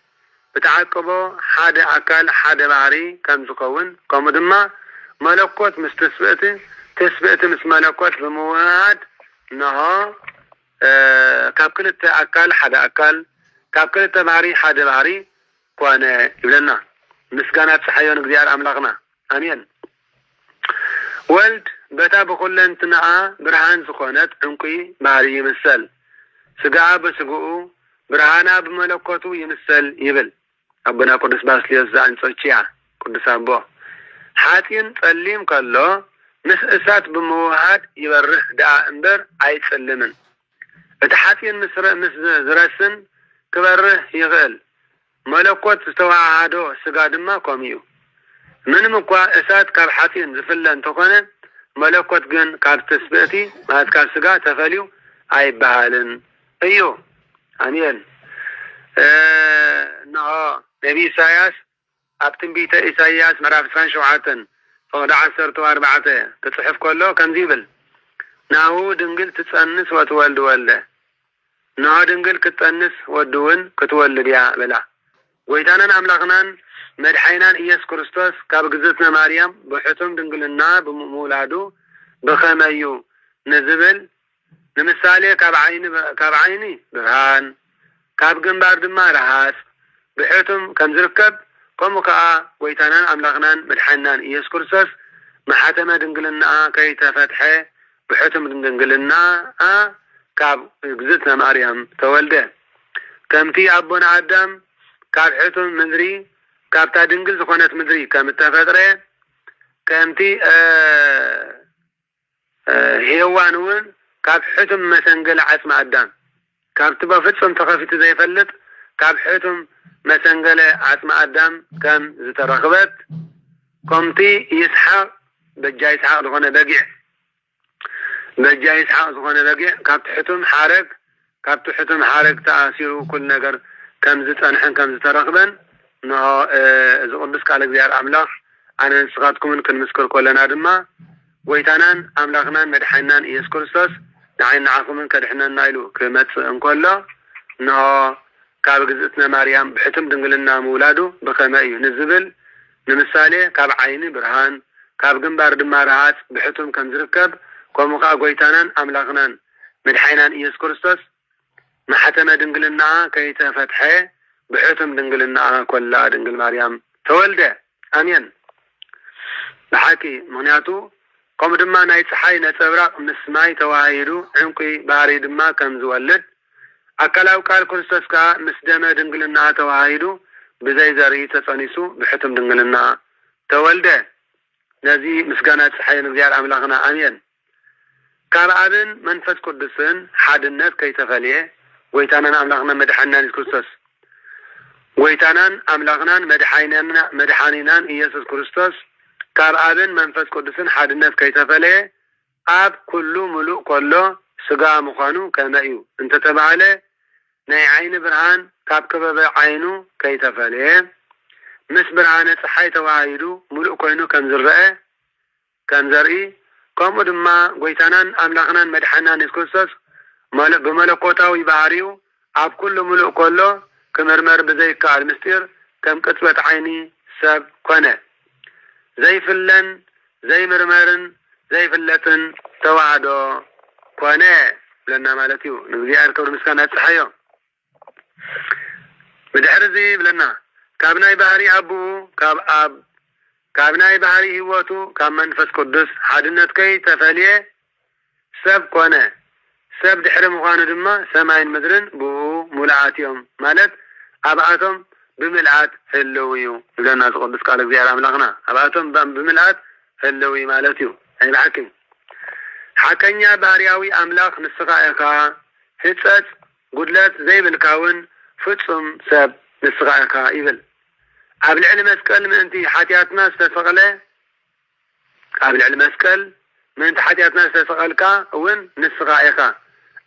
بتعقبو حاد أكال حاد بحري كم زكون كمدما ملكوت مستثبت تثبت مس ملكوت بمواد نها كابكلت أكال حاد أكال كابكلت بحري حاد بحري كونه يبلنا مسكانات صحيون እግዚአብሔር አምላክና አሜን ወልድ በታ በኩለንትና ብርሃን ዝኾነት እንቁ ባህሪ ይመስል ስጋ በስጉኡ ብርሃና በመለኮቱ ይመስል ይብል አቡና ቅዱስ ባስልዮስ ዘአንጾኪያ ቅዱስ አቦ ሐጢን ጸሊም ከሎ ምስ እሳት በመዋሃድ ይበርህ ዳ እንበር አይጸልምን እቲ ሐጢን ምስ ዝረስን ክበርህ ይኽእል መለኮት ዝተዋሃዶ ስጋ ድማ ቆሚዩ ምንም እንኳ እሳት ካብ ሐጢን ዝፍለን ተኾነ መለኮት ግን ካብ ተስበእቲ ማለት ካብ ስጋ ተፈልዩ አይባሃልን እዩ አሜን ነው ነቢ ኢሳያስ ኣብ ትንቢተ ኢሳያስ ምዕራፍ 27 ፈቅደ 14 ክጽሕፍ ከሎ ከምዚ ይብል ናሁ ድንግል ትጸንስ ወትወልድ ወልደ ናሁ ድንግል ክትጸንስ ወድውን ክትወልድ ያ በላ ጎይታናን አምላኽናን መድሓይናን ኢየሱስ ክርስቶስ ካብ ግዝእትነ ማርያም ብሕቱም ድንግልና ብምውላዱ በኸመዩ ንዝብል ንምሳሌ ካብ ዓይኒ ብርሃን ካብ ግንባር ድማ ረሃስ ብሕቱም ከም ዝርከብ ከምኡ ከዓ ጎይታናን አምላኽናን መድሓይናን ኢየሱስ ክርስቶስ ማሕተመ ድንግልና ከይተፈትሐ ብሕቱም ድንግልና ካብ ግዝእትነ ማርያም ተወልደ ከምቲ አቦና አዳም ካብ ሕቱም ምድሪ ካብታ ድንግል ዝኾነት ምድሪ ከም ተፈጥረ ከምቲ ሄዋን እውን ካብ ሕቱም መሰንገል ዓጽመ አዳም ካብቲ በፍጹም ተኸፊቱ ዘይፈልጥ ካብ ሕቱም መሰንገለ ዓጽመ አዳም ከም ዝተረኽበት ከምቲ ይስሐቅ በጃ ይስሐቅ ዝኾነ በጊዕ ካብቲ ሕቱም ሓረግ ተኣሲሩ ኩል ነገር كم زتنحن كم زترقبن نو إذا قدس قال እግዚአብሔር አምላክ አነ ንስኻትኩም ክንምስክር ኮለና ድማ ጎይታናን አምላኽናን መድኃኒናን ኢየሱስ ክርስቶስ ንዓይና ዓኹምን ከድሕነና ኢሉ ክመጽእ እንከሎ ንሆ ካብ ግዝእትነ ማርያም ብሕቱም ድንግልና ምውላዱ ብኸመ እዩ ንዝብል ንምሳሌ ካብ ዓይኒ ብርሃን ካብ ግንባር ድማ ረሃጽ ብሕቱም ከም ዝርከብ ከምኡ ከዓ ጎይታናን አምላኽናን መድኃኒናን ኢየሱስ ክርስቶስ ማሕተመ ድንግልና ከይተፈትሐ ብሕቱም ድንግልና ኮላ ድንግል ማርያም ተወልደ አሜን ብሓቂ ምክንያቱ ከምኡ ድማ ናይ ፀሓይ ነፀብራቅ ምስ ማይ ተዋሂዱ ዕንቂ ባህሪ ድማ ከም ዝወልድ አካላዊ ቃል ክርስቶስ ከዓ ምስ ደመ ድንግልና ተዋሂዱ ብዘይ ዘርኢ ተጸኒሱ ብሕቱም ድንግልና ተወልደ ነዚ ምስጋና ፀሓይ ንእግዚአብሔር አምላኽና አሜን ካብ አብን መንፈስ ቅዱስን ሓድነት ከይተፈልየ ጎይታናን አምላኽናን መድኃኒናን ኢየሱስ ክርስቶስ ጎይታናን አምላኽናን መድኃኒናን ኢየሱስ ክርስቶስ ካብ አብን መንፈስ ቅዱስን ሓድነት ከይተፈልየ አብ ኩሉ ሙሉእ ኮሎ ስጋ ምዃኑ ከመ እዩ እንተተባሃለ ናይ ዓይኒ ብርሃን ካብ ከበበ ዓይኑ ከይተፈልየ ምስ ብርሃነ ፀሓይ ተዋሂዱ ሙሉእ ኮይኑ ከም ዝርአ ከም ዘርኢ ከምኡ ድማ ጎይታናን አምላኽናን መድኃኒናን ኢየሱስ ክርስቶስ ብመለኮታዊ ባህሪው ኣብ ኩሉ ሙሉእ ኮሎ ክምርመር ብዘይከኣል ምስጢር ከም ቅጽበት ዓይኒ ሰብ ኮነ ዘይፍለን ዘይምርመርን ዘይፍለጥን ተዋህዶ ኮነ ብለና ማለት እዩ ንእግዚአብሔር ክብሪ ምስጋና ይብፅሖ ብድሕሪ ብለና ካብ ናይ ባህሪ አቡኡ ካብ አብ ካብ ናይ ባህሪ ህይወቱ ካብ መንፈስ ቅዱስ ሓድነት ከይተፈልየ ሰብ ኮነ ሰብ ድሕሪ ምዃኑ ድማ ሰማይን ምድርን ብኡ ሙሉኣት እዮም ማለት ኣብኣቶም ብምልአት ህልው እዩ ብለና ዝቅዱስ ቃል እግዚአብሔር አምላኽና ኣብኣቶም ብምልአት ህልው ማለት እዩ ኣይ ብሓቂ ሓቀኛ ባህርያዊ አምላኽ ንስኻ ኢኻ ህፀት ጉድለት ዘይብልካውን ፍጹም ሰብ ንስኻ ኢኻ ይብል ኣብ ልዕሊ መስቀል ምእንቲ ሓጢአትና ዝተሰቐለ ኣብ ልዕሊ መስቀል ምእንቲ ሓጢአትና ዝተሰቐልካ እውን ንስኻ ኢኻ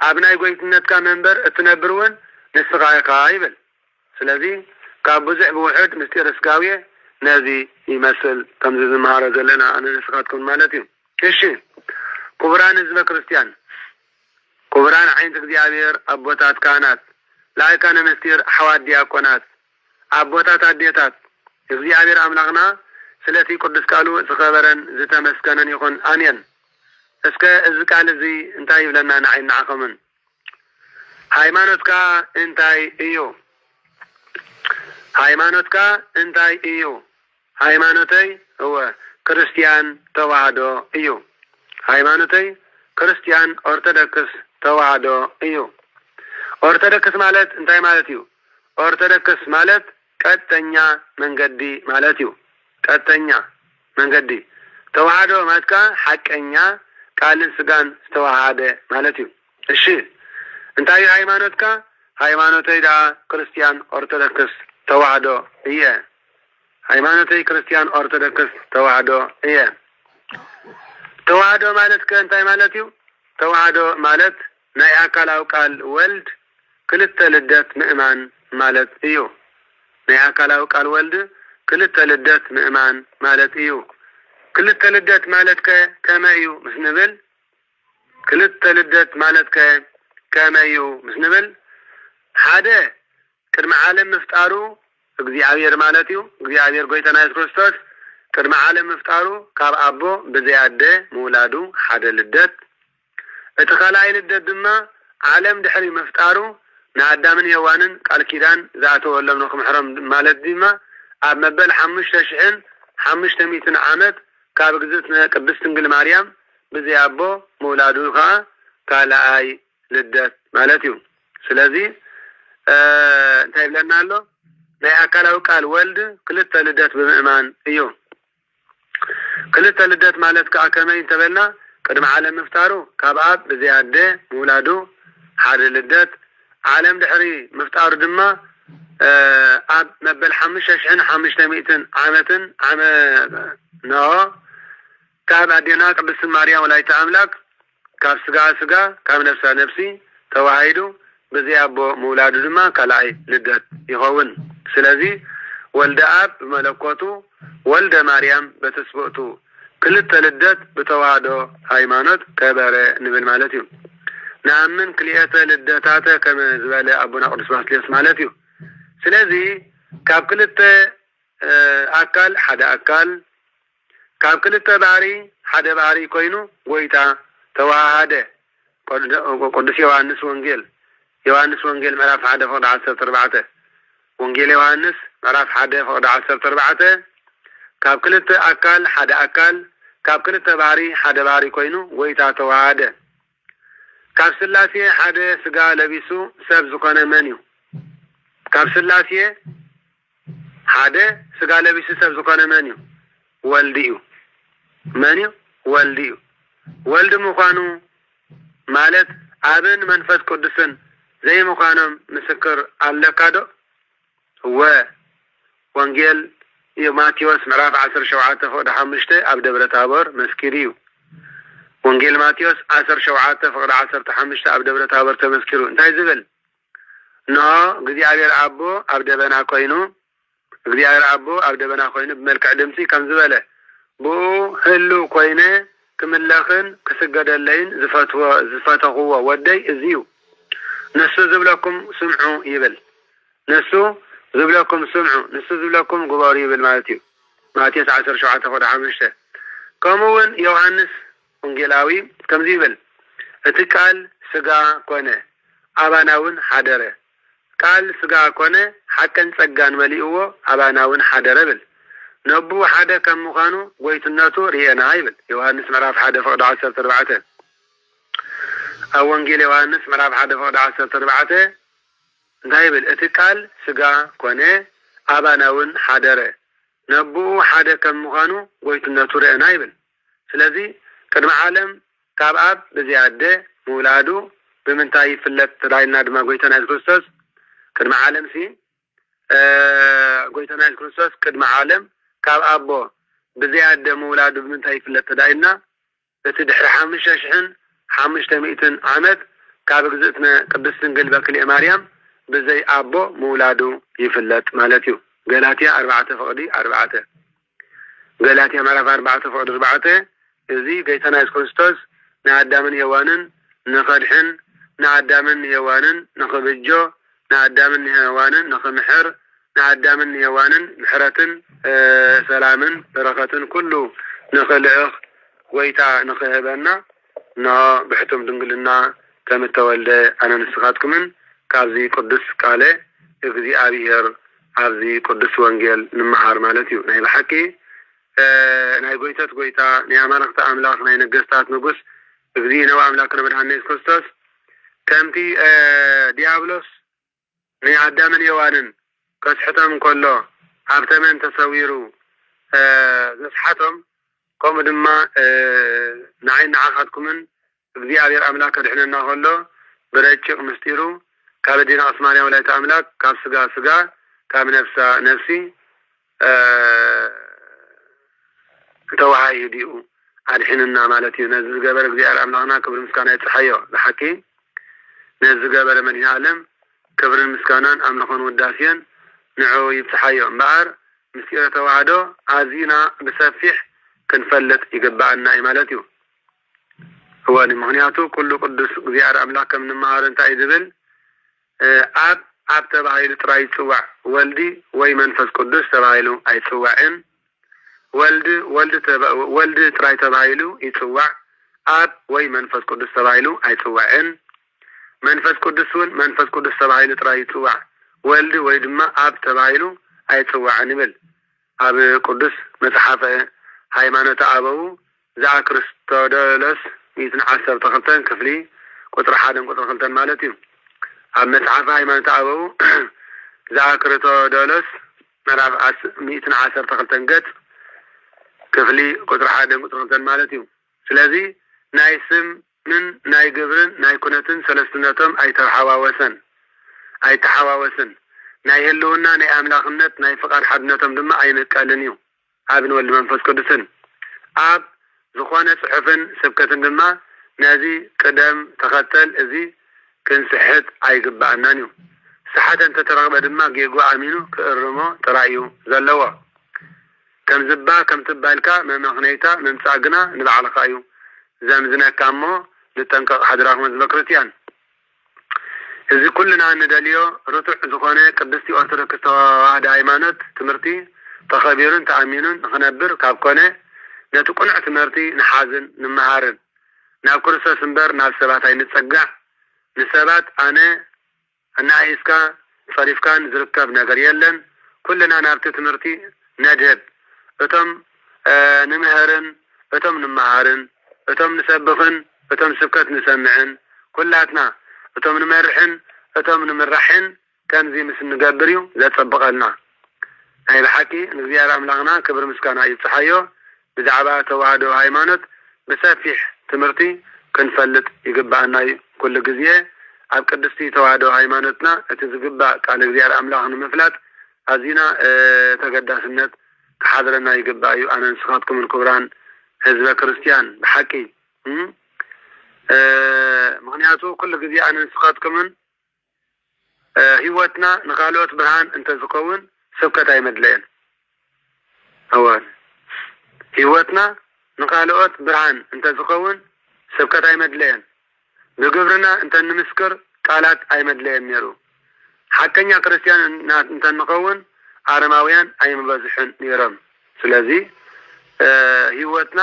ኣብ ናይ ጎይትነትካ መንበር እትነብር እውን ንስኻ ኢኻ ይብል ስለዚ ካብ ብዙሕ ብውሕድ ምስጢር ስጋውየ ነዚ ይመስል ከምዚ ዝመሃሮ ዘለና ኣነ ንስኻትኩም ማለት እዩ እሺ ክቡራን ህዝበ ክርስቲያን ክቡራን ዓይንት እግዚአብሔር ኣቦታት ካህናት ላይካነ ምስጢር ሓዋት ዲያቆናት ኣቦታት ኣዴታት እግዚአብሔር አምላኽና ስለቲ ቅዱስ ቃሉ ዝኸበረን ዝተመስገነን ይኹን አሜን እስከ እዚ ቃል እዚ እንታይ ይብለና ንዓይና ዓኸምን ሃይማኖትካ እንታይ እዩ ሃይማኖትካ እንታይ እዩ ሃይማኖተይ እወ ክርስቲያን ተዋህዶ እዩ ሃይማኖተይ ክርስቲያን ኦርቶዶክስ ተዋህዶ እዩ ኦርቶዶክስ ማለት እንታይ ማለት እዩ ኦርቶዶክስ ማለት ቀጥተኛ መንገዲ ማለት እዩ ቀጥተኛ መንገዲ ተዋህዶ ማለት ሓቀኛ ቃልን ስጋን ዝተዋሃደ ማለት እዩ እሺ እንታይ ሃይማኖትካ ሃይማኖተይ ዳ ክርስቲያን ኦርቶዶክስ ተዋህዶ እየ ሃይማኖተይ ክርስቲያን ኦርቶዶክስ ተዋህዶ እየ ተዋህዶ ማለት እንታይ ማለት እዩ ተዋህዶ ማለት ናይ አካላዊ ቃል ወልድ ክልተ ልደት ምእማን ማለት እዩ ናይ አካላዊ ቃል ወልድ ክልተ ልደት ምእማን ማለት እዩ ክልተ ልደት ማለት ከመ እዩ ምስ ንብል ክልተ ልደት ማለት ከመ እዩ ምስ ንብል ሓደ ቅድሚ ዓለም ምፍጣሩ እግዚአብሔር ማለት እዩ እግዚአብሔር ጎይታና ኢየሱስ ክርስቶስ ቅድሚ ዓለም ምፍጣሩ ካብ አቦ ብዘያደ ምውላዱ ሓደ ልደት እቲ ካልኣይ ልደት ድማ ዓለም ድሕሪ ምፍጣሩ ንአዳምን ሔዋንን ቃል ኪዳን ዝኣተወሎም ንክምሕሮም ማለት ድማ ኣብ መበል 5500 ዓመት ካብ ግዝእትነ ቅድስት ድንግል ማርያም ብዘይ አቦ ምውላዱ ከዓ ካልኣይ ልደት ማለት እዩ ስለዚ እንታይ ብለና ኣሎ ናይ አካላዊ ቃል ወልድ ክልተ ልደት ብምእማን እዩ ክልተ ልደት ማለት ከዓ ከመይ እንተበልና ቅድሚ ዓለም ምፍጣሩ ካብ አብ ብዘያደ ምውላዱ ሓደ ልደት ዓለም ድሕሪ ምፍጣሩ ድማ ኣብ መበል 5500 ዓመትን ነው ካብ ኣዴና ቅድስት ማርያም ወላዲተ አምላክ ካብ ስጋ ስጋ ካብ ነፍሳ ነፍሲ ተዋሂዱ በዚያ አቦ መውላዱ ድማ ካልኣይ ልደት ይኸውን ስለዚ ወልደ አብ በመለኮቱ ወልደ ማርያም በተስቦቱ ክልተ ልደት ብተዋህዶ ሃይማኖት ከበረ ንብል ማለት እዩ ንኣምን ክልኤተ ልደታተ ከም ዝበለ ኣቦና ቅዱስ ባስልዮስ ማለት እዩ ስለዚ ካብ ክልተ ኣካል ሓደ ኣካል ካብ ክልተ ባህሪ ሓደ ባህሪ ኮይኑ ጎይታ ተዋሃደ ቅዱስ ዮሐንስ ወንጌል ምዕራፍ 1 ፍቅዲ 14 ወንጌል ዮሐንስ ምዕራፍ 1 ፍቅዲ 14 ካብ ክልተ ኣካል ሓደ ኣካል ካብ ክልተ ባህሪ ሓደ ባህሪ ኮይኑ ጎይታ ተዋሃደ ካብ ስላሴ ሓደ ስጋ ለቢሱ ሰብ ዝኾነ መን እዩ ካብ ስላሴ ሓደ ስጋ ለቢሱ ሰብ ዝኾነ መን እዩ ወልድ እዩ መን እዩ ወልድ እዩ ወልድ ምዃኑ ማለት አብን መንፈስ ቅዱስን ዘይምዃኖም ምስክር ኣለካ ዶ ወንጌል ማቴዎስ ምዕራፍ 17 ፍቅዲ 5 ኣብ ደብረ ታቦር መስኪር እዩ ወንጌል ማቴዎስ 17 ፍቅዲ 15 ኣብ ደብረ ታቦር ተመስኪሩ እንታይ ዝብል ኖ እግዚአብሔር አቦ ኣብ ደበና ኮይኑ ብመልክዕ ድምፂ ከም ዝበለ ብኡ ህሉ ኮይነ ክምለኽን ክስገደለይን ዝፈተኽዎ ወደይ እዚዩ ንሱ ዝብለኩም ስምዑ ይብል ንሱ ዝብለኩም ግበሩ ይብል ማለት እዩ ማቴዎስ 17 ፍቅዲ 5 ከምኡውን ዮሐንስ ወንጌላዊ ከምዚ ይብል እቲ ቃል ስጋ ኮነ አባናውን ሓደረ ቃል ስጋ ኮነ ሓቀን ጸጋን መሊእዎ አባናውን ሓደረ ብል ነቡ ሓደ ከም ምዃኑ ጎይትነቱ ርኤና ይብል ዮሐንስ ምዕራፍ 1 ፍቅዲ 14 ኣብ ወንጌል ዮሐንስ ምዕራፍ 1 ፍቅዲ 14 እንታይ ይብል እቲ ቃል ስጋ ኮነ አባናውን ሓደረ ነቡ ሓደ ከም ምዃኑ ጎይትነቱ ርኤና ይብል ስለዚ ቅድመ ዓለም ካብ አብ ብዝያደ ምውላዱ ብምንታይ ይፍለጥ ተዳይና ድማ ጎይታና ኢየሱስ ክርስቶስ ቅድመ ዓለም ጎይታና ኢየሱስ ክርስቶስ ቅድመ ዓለም ካብ አቦ ብዝያደ ምውላዱ ብምንታይ ይፍለጥ ተዳይና እቲ ድሕሪ 5500 ዓመት ካብ ግዝእትነ ቅድስት ድንግል በክልኤ ማርያም ብዘይ አቦ ምውላዱ ይፍለጥ ማለት እዩ ገላትያ 4 ፍቅዲ 4 ገላትያ ምዕራፍ 4 ፍቅዲ 4 እዚ ጎይታና ኢየሱስ ክርስቶስ ንአዳምን ሔዋንን ንኸድሕን ንአዳምን ሔዋንን ንኽብጆ ንአዳምን ሔዋንን ንኽምሕር ንአዳምን ሔዋንን ምሕረትን ሰላምን በረኸትን ኩሉ ንኽልእኽ ጎይታ ንኽህበና ኖ ብሕቱም ድንግልና ከም ተወልደ ኣነ ንስኻትኩምን ካብዚ ቅዱስ ቃለ እግዚአብሔር ኣብዚ ቅዱስ ወንጌል ንምሃር ማለት እዩ ናይ ብሓቂ ናይ ጎይታት ጎይታ ናይ ኣማልክቲ ኣምላኽ ናይ ነገስታት ንጉስ እግዚእነ ወኣምላክነ መድኃኒነ ኢየሱስ ክርስቶስ ከምቲ ዲያብሎስ ናይ ኣዳምን ሔዋንን ከስሕቶም እንከሎ ኣብ ተመን ተሰዊሩ ዘስሓቶም ከምኡ ድማ ንዓይን ንዓኻትኩምን እግዚአብሔር ኣምላክ ከድሕነና ከሎ ብረጭቕ ምስጢሩ ካብ ዲና ኦስማንያ ወላዲተ ኣምላክ ካብ ስጋ ካብ ነፍሳ ነፍሲ ተዋሃይ ዲኡ ኣድሕንና ማለት እዩ ነዚ ዝገበረ እግዚአብሔር ኣምላኽና ክብሪ ምስጋና ይጽሓዮ ብሓቂ ነዚ ዝገበረ መድኃኔ ዓለም ክብርን ምስጋናን ኣምልኾን ውዳሴን ንዑ ይብጽሓዮ እምበኣር ምስጢረ ተዋህዶ ኣዝና ብሰፊሕ ክንፈልጥ ይግባአና እዩ ማለት እዩ እወኒ ምክንያቱ ኩሉ ቅዱስ እግዚአብሔር ኣምላክ ከም ንምሃር እንታይ ዝብል ኣብ ተባሂሉ ጥራይ ይጽዋዕ ወልዲ ወይ መንፈስ ቅዱስ ተባሂሉ ኣይጽዋዕን ወልድ ጥራይ ተባሂሉ ይጽዋዕ ኣብ ወይ መንፈስ ቅዱስ ተባሂሉ ኣይጽዋዕን መንፈስ ቅዱስ ተባሂሉ ጥራይ ይጽዋዕ ወልድ ወይ ድማ ኣብ ተባሂሉ ኣይጽዋዕን ይብል ኣብ ቅዱስ መጽሓፈ ሃይማኖተ አበው ዘአክርስቶዶሎስ 112 ክፍሊ ቁጥር 1 ቁጥር 2 ማለት እዩ ኣብ መጽሓፈ ሃይማኖተ አበው ዘአክርስቶዶሎስ ምዕራፍ 112 ገጽ ክፍሊ ቁጥር 1 ቁጥር 2 ማለት እዩ ስለዚ ናይ ስምን ናይ ግብርን ናይ ኩነትን ሰለስትነቶም ኣይተሓዋወሰን ናይ ህልውና ናይ ኣምላኽነት ናይ ፍቃድ ሓድነቶም ድማ ኣይነቀልን እዩ ኣብን ወልድ መንፈስ ቅዱስን ኣብ ዝኾነ ጽሑፍን ስብከትን ድማ ነዚ ቅደም ተኸተል እዚ ክንስሕት ኣይግባአናን እዩ ስሓት እንተተረኽበ ድማ ጌጎ ኣሚኑ ክእርሞ ጥራይ እዩ ዘለዎ كم زبا كم تبالكا ممخنيتا ممصاغنا نبعلكا ايو زمزنكا مو لتنقق حضراكم زبكرتيان እዚ ኩልና እንደልዮ ርቱዕ ዝኾነ ቅድስቲ ኦርቶዶክስ ተዋህዶ ሃይማኖት ትምህርቲ ተኸቢሩን ተኣሚኑን ንኽነብር ካብ ኮነ ነቲ ቁኑዕ ትምህርቲ ንሓዝን ንመሃርን ናብ ክርስቶስ እምበር ናብ ሰባት ኣይንፀጋዕ ንሰባት ኣነ እናኢስካ ፈሪፍካን ዝርከብ ነገር የለን ኩልና ናብቲ ትምህርቲ ነድህብ እቶም ንምህርን እቶም ንመሃርን እቶም ንሰብኽን እቶም ስብከት ንሰምዕን ኩላትና እቶም ንመርሕን እቶም ንምራሕን ከምዚ ምስ ንገብር እዩ ዘጸብቐልና ናይ ብሓቂ ንእግዚአብሔር ኣምላኽና ክብሪ ምስጋና ይብፅሓዮ ብዛዕባ ተዋህዶ ሃይማኖት ብሰፊሕ ትምህርቲ ክንፈልጥ ይግባአና ኩሉ ግዜ ኣብ ቅድስቲ ተዋህዶ ሃይማኖትና እቲ ዝግባእ ቃል እግዚአብሔር ኣምላኽ ንምፍላጥ ኣዝና ተገዳስነት ክሓድረና ይግባእ እዩ ኣነ ንስኻትኩም ክቡራን ህዝበ ክርስቲያን ብሓቂ ምክንያቱ ኩሉ ግዜ ኣነ ንስኻትኩምን ህይወትና ንኻልኦት ብርሃን እንተዝኸውን ስብከት ኣይመድለየን ኣዋን ህይወትና ንኻልኦት ብርሃን እንተዝኸውን ስብከት ኣይመድለየን ብግብርና እንተንምስክር ቃላት ኣይመድለየን ነይሩ ሓቀኛ ክርስቲያን እንተንኸውን ኣረማውያን ኣይምበዝሕን ነይሮም ስለዚ ህይወትና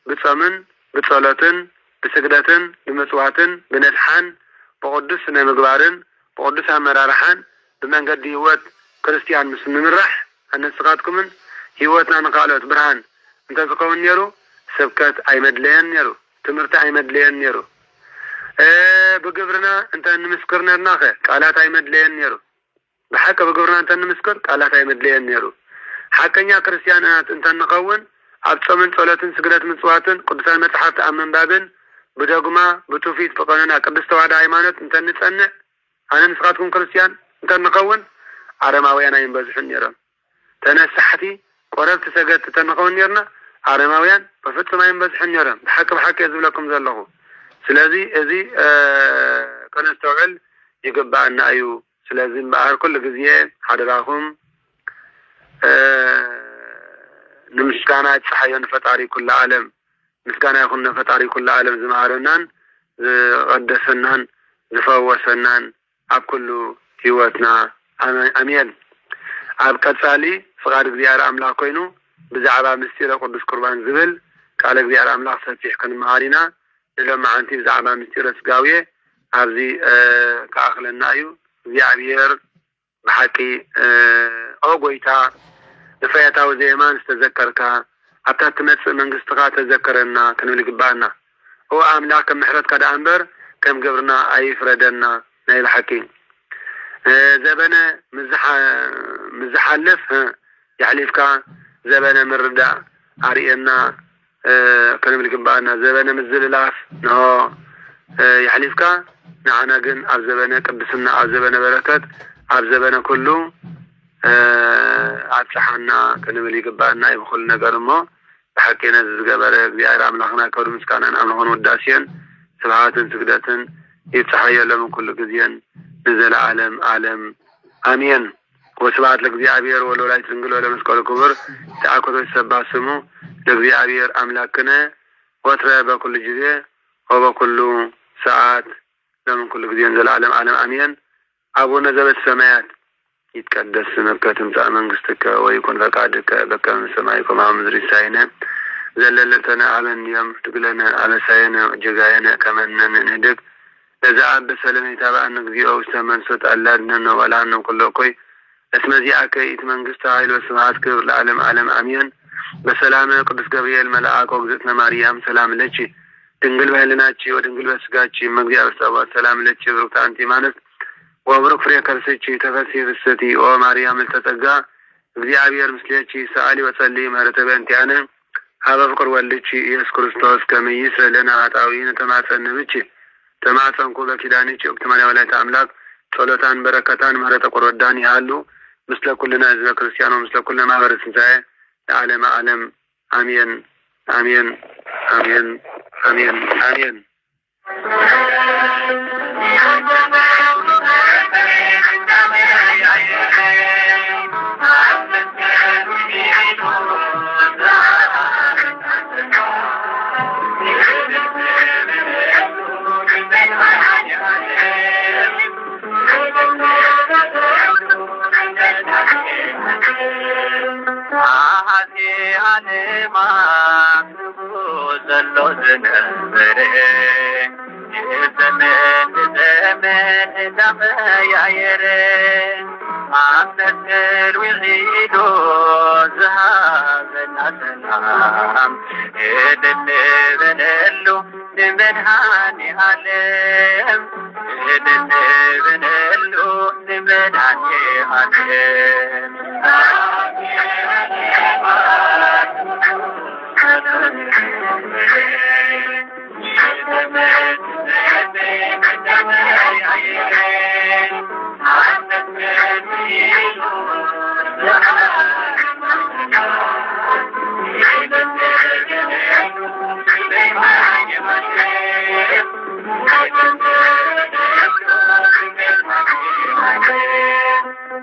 ብጾምን ብጸሎትን بسجدتن بمسواتن بنسحان بقدس نمجبارن بقدس همرارحان بمنجد هيوت كريستيان مسلم الرح النسقاتكمن هيوتنا نقالوت برهان انت تقول نيرو سبكات اي مدلين نيرو تمرت اي مدلين نيرو بقبرنا انت نمسكرنا ناخه قالات اي مدلين نيرو بحق بقبرنا انت نمسكر قالات اي مدلين نيرو حقنيا كريستيانات انت نقون عبصمن صلاتن سجدت مسواتن قدسان متحف تأمن بابن بدغما بتوفيت فقاننا قدس توعد ሃይማኖት እንተንጸንዕ ኣነ ንስኻትኩም ክርስቲያን እንተንኸውን አረማውያን አይንበዝሕን ነይሮም ተነሳሕቲ ቆረብቲ ሰገድቲ እንተንኸውን ነርና አረማውያን በፍጹም አይንበዝሕን ነይሮም ብሓቂ ዝብለኩም ዘለኹ ስለዚ እዚ ከነስተውዕል ይግባአና እዩ ስለዚ በአር ኩሉ ግዜ ሓደራኹም ንምስጋና ፀሓዮን ፈጣሪ ኩሉ ዓለም ምስጋና ይኹን ፈጣሪ ኩሉ ዓለም ዝማረናን ዝቀደሰናን ዝፈወሰናን ኣብ ኩሉ ህይወትና አሜን ኣብ ቀጻሊ ፍቃድ እግዚአብሔር አምላክ ኮይኑ ብዛዕባ ምስጢረ ቅዱስ ቁርባን ዝብል ቃል እግዚአብሔር አምላክ ሰፊሕ ክንመሃሪና ለማዓንቲ ብዛዕባ ምስጢረ ስጋውየ ኣብዚ ካእኽለና እዩ እግዚአብሔር ብሓቂ ኦጎይታ ንፈያታዊ ዘየማን ዝተዘከርካ ኣብታ ትመጽእ መንግስትኻ ተዘከረና ክንብል ይግባአና ኦ አምላክ ከምሕረትካ ዳ እምበር ከም ግብርና ኣይፍረደና ናይ ብሓቂ ዘበነ مزحلف يحلفك زبنا مردا عرينا كلام الجبانا زبنا مزللاف نو يحلفك نعنا جن عب زبنا كبسنا عب زبنا بركات عب زبنا كله عب صحنا كلام الجبانا يبخل نجرمه بحكينا زجبرة بيعرف عملنا كل مسكانا عملهم وداسين سبعات سجدات يتحيا لهم كل جزيان نزل عالم آمين وسبعت لእግዚአብሔር ወለወላዲቱ ድንግል ወለመስቀሉ ክቡር ተአኮቶ ይሰባህ ስሙ ለእግዚአብሔር አምላክነ ወትረ በኩሉ ጊዜ ወበኩሉ ሰዓት ለምን ኩሉ ጊዜ ዘላለም ዓለም አሜን አቡነ ዘበሰማያት ይትቀደስ ስምከ ትምጻእ መንግስትከ ወይኩን ፈቃድከ በከመ በሰማይ ከማሁ በምድር ሲሳየነ ዘለለተነ ሀበነ ትግለነ አበሳየነ ጀጋየነ ከመ ንሕነግ ለዛ በሰላም ይታባን እግዚኦ ውስተመንሶት አላድነን ወላን ኩሉ ኮይ اسمزيعك ايت منغست عيل وسبحات كبر لعالم عالم امين بسلامه قدس ገብርኤል መልአክ ወግዝእትነ ማርያም ሰላም ለቺ ድንግል በህልናቺ ወድንግል በስጋቺ መግዚአብሔር ሰባት ሰላም ለቺ ብሩክት አንቲ ማለት ወብሩክ ፍሬ ከርሰቺ ተፈሲ ፍሰቲ ኦ ማርያም ተጠጋ እግዚአብሔር ምስለቺ ሰአሊ ወጸሊ ማረተ በእንቲአነ ሀበ ፍቅር ወልቺ ኢየሱስ ክርስቶስ ከመይስ ለና አጣዊን ተማጸንብቺ ተማጸንኩ በኪዳንቺ ወቅትማን ወላዲተ አምላክ ጸሎታን በረከታን ማረተ ቆርዳን ያሉ مثل كلنا إذا كريستيانو مثل كلنا ما برد سنتاي عالم عالم آمين آمين آمين آمين آمين ዓለማት ዘሎ ዝነበረ ዘመን ዘመን እንዳቀያየረ ኣብ መስቀል ውዒሉ ዝሃበና ሰላም እልል በለሉ ንመድኃኔ ዓለም እልል በለሉ ንመድኃኔ ዓለም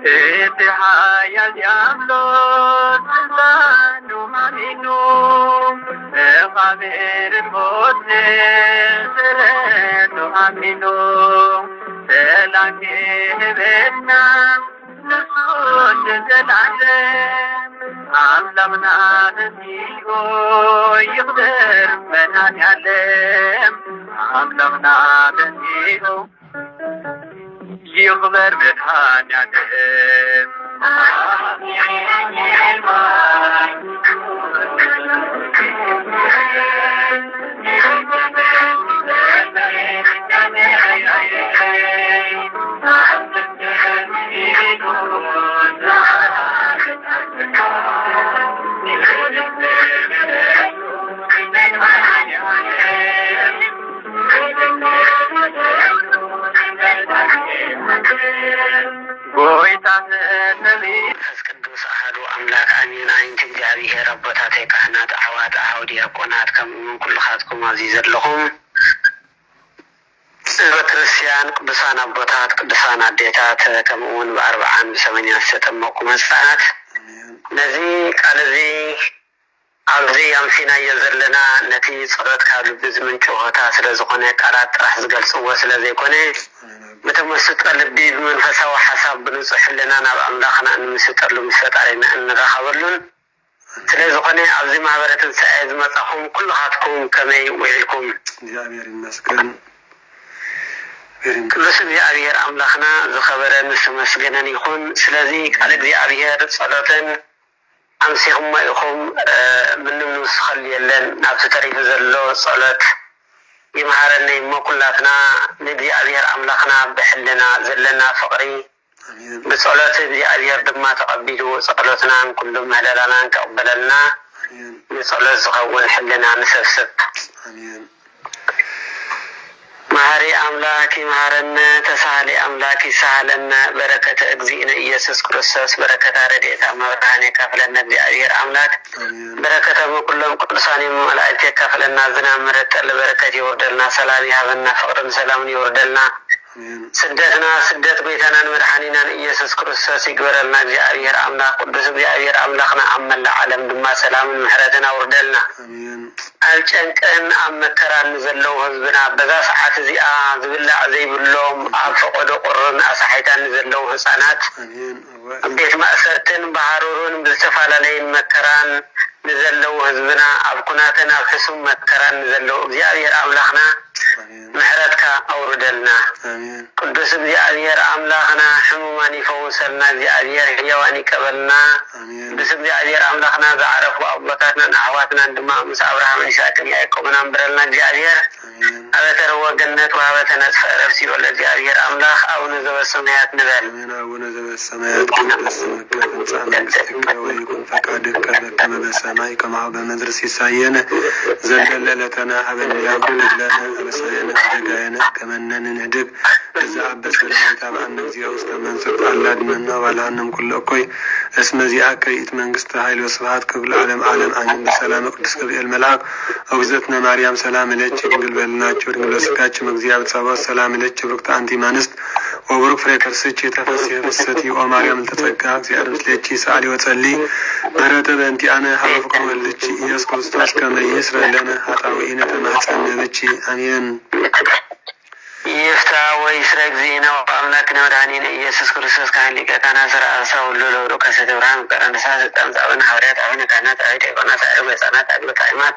اتحايا الياملون سلطانو مامينو غامر الموت سرنو امينو سلانكي هبنا نسون زلعلم عملمنا نسيقو يقدر منان يعلم عملمنا نسيقو يخبر مدحان يعلم ቅዱስ አሐዱ አምላክ አሜን። አይንት እግዚአብሔር አቦታት ካህናት አሕዋት አሐው ዲያቆናት ከምኡውን ኩልኻትኩም ኣብዚ ዘለኹም በክርስቲያን ቅዱሳን አቦታት ቅዱሳን አዴታት ከምኡውን ብ40 ብ80 ዝተጠመቁ መጽናት ነዚ ቃል እዚ ኣብዚ ኣምሲናዮ ዘለና ነቲ ፀሎት ካብ ልቢ ዝምንጩ ሆታ ስለ ዝኾነ ቃላት ጥራሕ ዝገልፅዎ ስለ ዘይኮነ بتمسك قلبي بمنفسه وحساب بنصح لنا ناب أملاخنا أن نسيطر مسيط علينا أن نرخبرلن سلازو قني عبزي معبرة سعيد مطاقهم كل خاتكم كمي وعلكم እግዚአብሔር ይመስገን كل سبي أبيهر أملاخنا ذو خبرا نسمسجنن يخون سلازي قال أبيهر صلاة أمسيهم ما يخون من نسخل يلن نابت تريف زلو صلاة يمهرني ما كلاتنا ندي أبيهر أملاخنا بحلنا زلنا فقري بصلاة ندي أبيهر دما تقبلوا صلاتنا كل مهللنا كقبلنا بصلاة زغول حلنا نسفسف مهري أملاكي مهرنا تسهلي أملاكي سهلنا بركة أجزينا إيسوس كريستوس بركة رديت أمراني كفلنا دي أبيهر أملاك بركة كلهم قدساني ملائكة كفلنا زنا مرت البركة يوردلنا سلامي هذا فقر سلام يوردلنا سدتنا سدت بيتنا مرحانينا إيسوس كريستوس يقبلنا دي أبيهر أملاك قدس دي أبيهر أملاكنا أمل العالم دما سلام محرتنا وردلنا الجنكن أم كران زلوا هزبنا بذا ساعات زيا زبلا زي بلوم أفقد قرن أصحيتان زلوا حسنات بيت مأسرتن بحرورون بالسفالة لين مكران نزلوا هزبنا أبقناتنا بحسم مكران نزلوا زيادير أملاخنا محرتك أوردلنا قدس زيادير أملاخنا حموماني فوصلنا زيادير حيواني كبلنا قدس زيادير أملاخنا زعرف وأبطاتنا نحواتنا دماء مسابرها من شاكن يأيكمنا مبرلنا زيادير أبتر هو جنة وهبتنا تفأر في ولا زيادير أملاخ أو نزو السمايات نبال أو نزو السمايات ويكون فقادك كما بسماء كما عبد مدرس ساينا زللتنا هبن ياكل لنا بسينا دغاينا كمنن ندق اذا عبس لنا تابع النبي وسكمن سط الله ولا نم كل كوي اسم ذي اكيت منغست ኃይል وسبحات كل عالم عالم امين بسلام قدس ገብርኤል الملاك اوزتنا مريم سلام لك ድንግል በልናችሁ ድንግል በስጋችሁ እግዚአብሔር ጸባኦት ሰላም ለች ብሩክት አንቲ ማንስት ወብሩክ ፍሬ ከርስች የተፈስየ በሰቲ ኦ ማርያም ተጸጋ እግዚአብሔር ለች ሳሊ ወጸሊ በረተ በእንቲ አነ ሀፍቆ ወልች ኢየሱስ ክርስቶስ ከመ ይስረ ለነ ኃጣውኢነ ተማጸነ ለች አሜን። ይፍታ ويسر እግዚእነ ወአምላክነ ወመድኃኒነ ኢየሱስ ክርስቶስ ካህን ሊቀ ካህናት ሥርዓተ ሁሉ ቀሲስ ብርሃን ቀረንሳ ስልጣን ጻብነ ሐዋርያት አቡነ ካህናት አበይት ዲያቆናት አበው ሕፃናት አግብረ ካህናት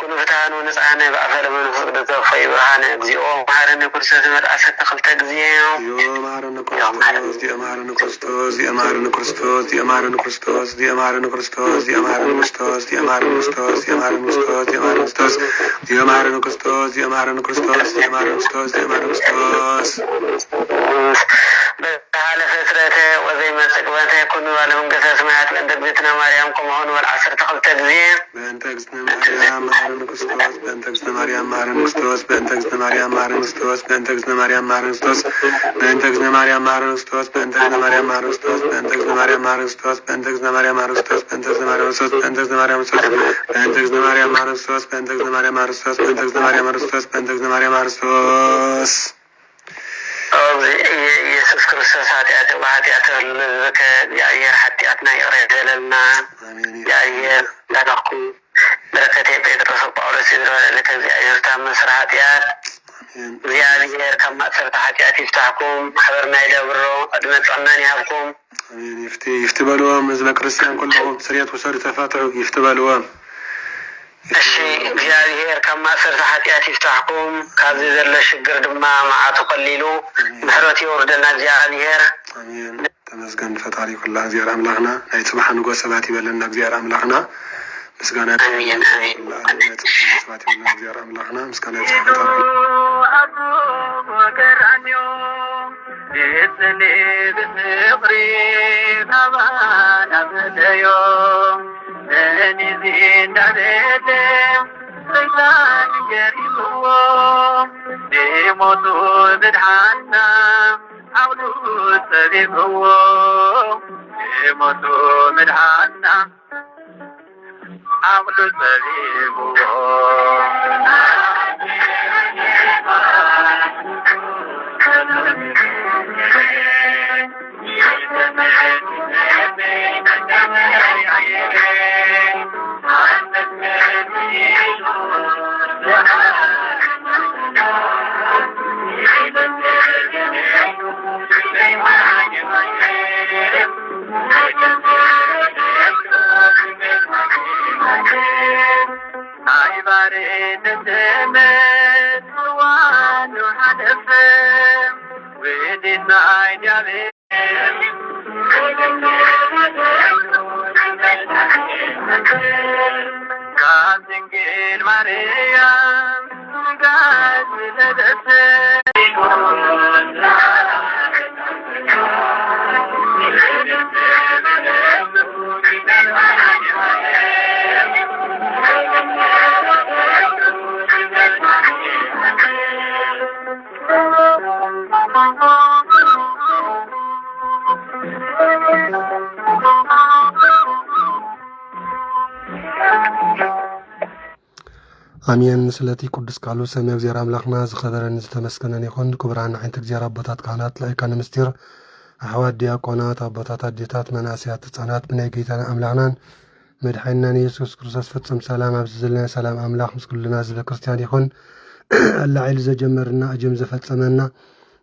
ኩሉ ፍትሐኑ ንጽሐነ በአፈለ መንፈስ ቅዱስ ወፈይ ብርሃነ እግዚኦ መሐረነ ክርስቶስ መርአሰት ተክልተ ጊዜ የማረነ ክርስቶስ የማረነ ክርስቶስ የማረነ ክርስቶስ የማረነ ክርስቶስ የማረነ ክርስቶስ የማረነ ክርስቶስ የማረነ ክርስቶስ የማረነ ክርስቶስ የማረነ ክርስቶስ የማረነ ክርስቶስ የማረነ ክርስቶስ የማረነ ክርስቶስ የማረነ ክርስቶስ በዓለ ፍጥረተ ወዘይ መጽቅበተ ኩኑ ባለመንገሰ ሰማያት በእንተ እግዝእትነ ማርያም ቆመሆን ወልዓሰርተ ክልተ ጊዜ በእንተ እግዝእትነ ማርያም ማረነ ክርስቶስ በእንተ እግዝእትነ ማርያም ማረነ ክርስቶስ በእንተ እግዝእትነ ማርያም ማረነ ክርስቶስ በእንተ እግዝእትነ ማርያም ማረነ ክርስቶስ በእንተ እግዝእትነ ማርያም ማረነ ክርስቶስ በእንተ እግዝእትነ ማርያም ማረነ ክርስቶስ በእንተ እግዝእትነ ማርያም ማረነ ክርስቶስ በእንተ እግዝእትነ ማርያም ማረነ ክርስቶስ በእንተ እግዝእትነ ማርያም ክርስቶስ በእንተ እግዝእትነ ማርያም ክርስቶስ በእንተ እግዝእትነ ማርያም ማረነ ክርስቶስ በእንተ እግዝእትነ ማርያም ማረነ ክርስቶስ በእንተ እግዝእትነ ማርያም ማረነ ክርስቶስ በእንተ እግዝእትነ ማርያም ማረነ ክርስቶስ ኢየሱስ ክርስቶስ ኃጢአት በኃጢአት ልዝከ የአየር ኃጢአትና ይቅረደለልና የአየር ዳዳኩ በረከቴ ጴጥሮስ ጳውሎስ ይዝረለከ እግዚአብሔር ታመስራ ኃጢአት እግዚአብሔር ከማሰርተ ኃጢአት ይፍታኩም ማሕበርና ይደብሮ ቅድመ ጸናን ይሃብኩም ይፍቲ በልዎም ህዝበ ክርስቲያን ኩሎም ስርየት ውሰዱ ተፋትሑ ይፍቲ በልዎም እሺ እግዚአብሔር ከማሰርተ ኃጢአት ይፍታኩም ካዚ ዘለ ሽግር ድማ መዓቱ ቀሊሉ ምሕረት ይወርደና እግዚአብሔር አሜን ተመስገን ፈጣሪ ኩላ እግዚአብሔር አምላክና ናይ ጽባሕ ንጉስ ሰባት ይበለና እግዚአብሔር አምላክና ምስጋና አሜን አሜን ሰባት ይበለና እግዚአብሔር አምላክና ምስጋና ይጽፋታል አቡ ወገራኒዮ የስኔ ብፍቅሪ ታባና በለዮ እኔ ዚንዳቤለ ሰይጣን ገሪብዎ ሞቱ ብድሓና ዓውሉ ፀቢብዎ ሞቱ ምድሓና ዓውሉ ፀቢብዎ አሜን ስለቲ ቅዱስ ቃሉ ሰማይ እግዚአብሔር አምላክና ዝኸበረን ዝተመስገነን ይኹን ክብራን ዓይንት እግዚአብሔር አቦታት ካህናት ላይካነ ምስጢር አሕዋት ዲያቆናት አቦታት አዴታት መናእስያት ህፃናት ብናይ ጌታና አምላክናን መድኃኒናን ኢየሱስ ክርስቶስ ፍጹም ሰላም ኣብዚ ዘለና ሰላም አምላክ ምስ ኩልና ህዝበ ክርስቲያን ይኹን አላዒል ዘጀመርና እጅም ዘፈጸመና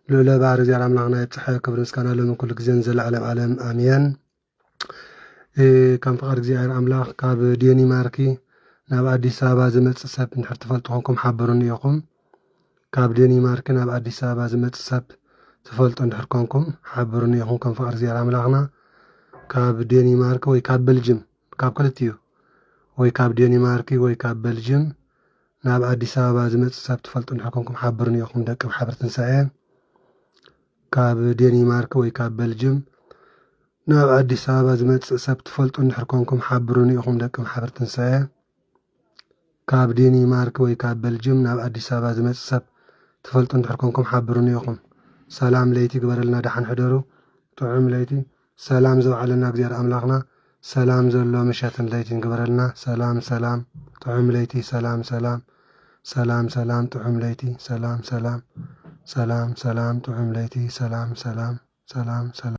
ልዑለ ባሕሪ እግዚአብሔር አምላክና ይብፅሐ ክብሪ ምስጋና ሎሚ ኩሉ ግዜን ዘለዓለም ዓለም አሜን ከም ፍቃድ እግዚአብሔር አምላክ ካብ ዴንማርክ ናብ አዲስ አበባ ዝመጽእ ሰብ እንድሕር ትፈልጡ ኮንኩም ሓብሩኒ ኢኹም ካብ ዴንማርክ ናብ አዲስ አበባ ዝመጽእ ሰብ ትፈልጡ እንድሕር ኮንኩም ሓብሩኒ ኢኹም ከም ፍቃድ እግዚአብሔር አምላክና ካብ ዴንማርክ ወይ ካብ ቤልጅየም ካብ ክልቲኡ ወይ ካብ ዴንማርክ ወይ ካብ ቤልጅየም ናብ አዲስ አበባ ዝመጽእ ሰብ ትፈልጡ እንድሕር ኮንኩም ሓብሩኒ ኢኹም ደቂ ማሕበር ትንሳኤ ካብ ዴንማርክ ወይ ካብ ቤልጅየም ናብ አዲስ አበባ ዝመጽእ ሰብ ትፈልጡ እንድሕር ኮንኩም ሓብሩኒ ኢኹም ደቂ ማሕበር ትንሳኤ ካብ ዴንማርክ ወይ ካብ ቤልጅየም ናብ አዲስ አበባ ዝመጽእ ሰብ ትፈልጡ እንድሕር ኮንኩም ሓብሩኒ ኢኹም ሰላም ለይቲ ግበረልና ዳሓን ሕደሩ ጥዑም ለይቲ ሰላም ዘውዓለና እግዚአብሔር አምላክና ሰላም ዘሎ ምሸትን ለይቲን ግበረልና ሰላም ሰላም ጥዑም ለይቲ ሰላም ሰላም ሰላም ሰላም ጥዑም ለይቲ ሰላም ሰላም ሰላም ሰላም ጥዑም ለይቲ ሰላም ሰላም ሰላም ሰላም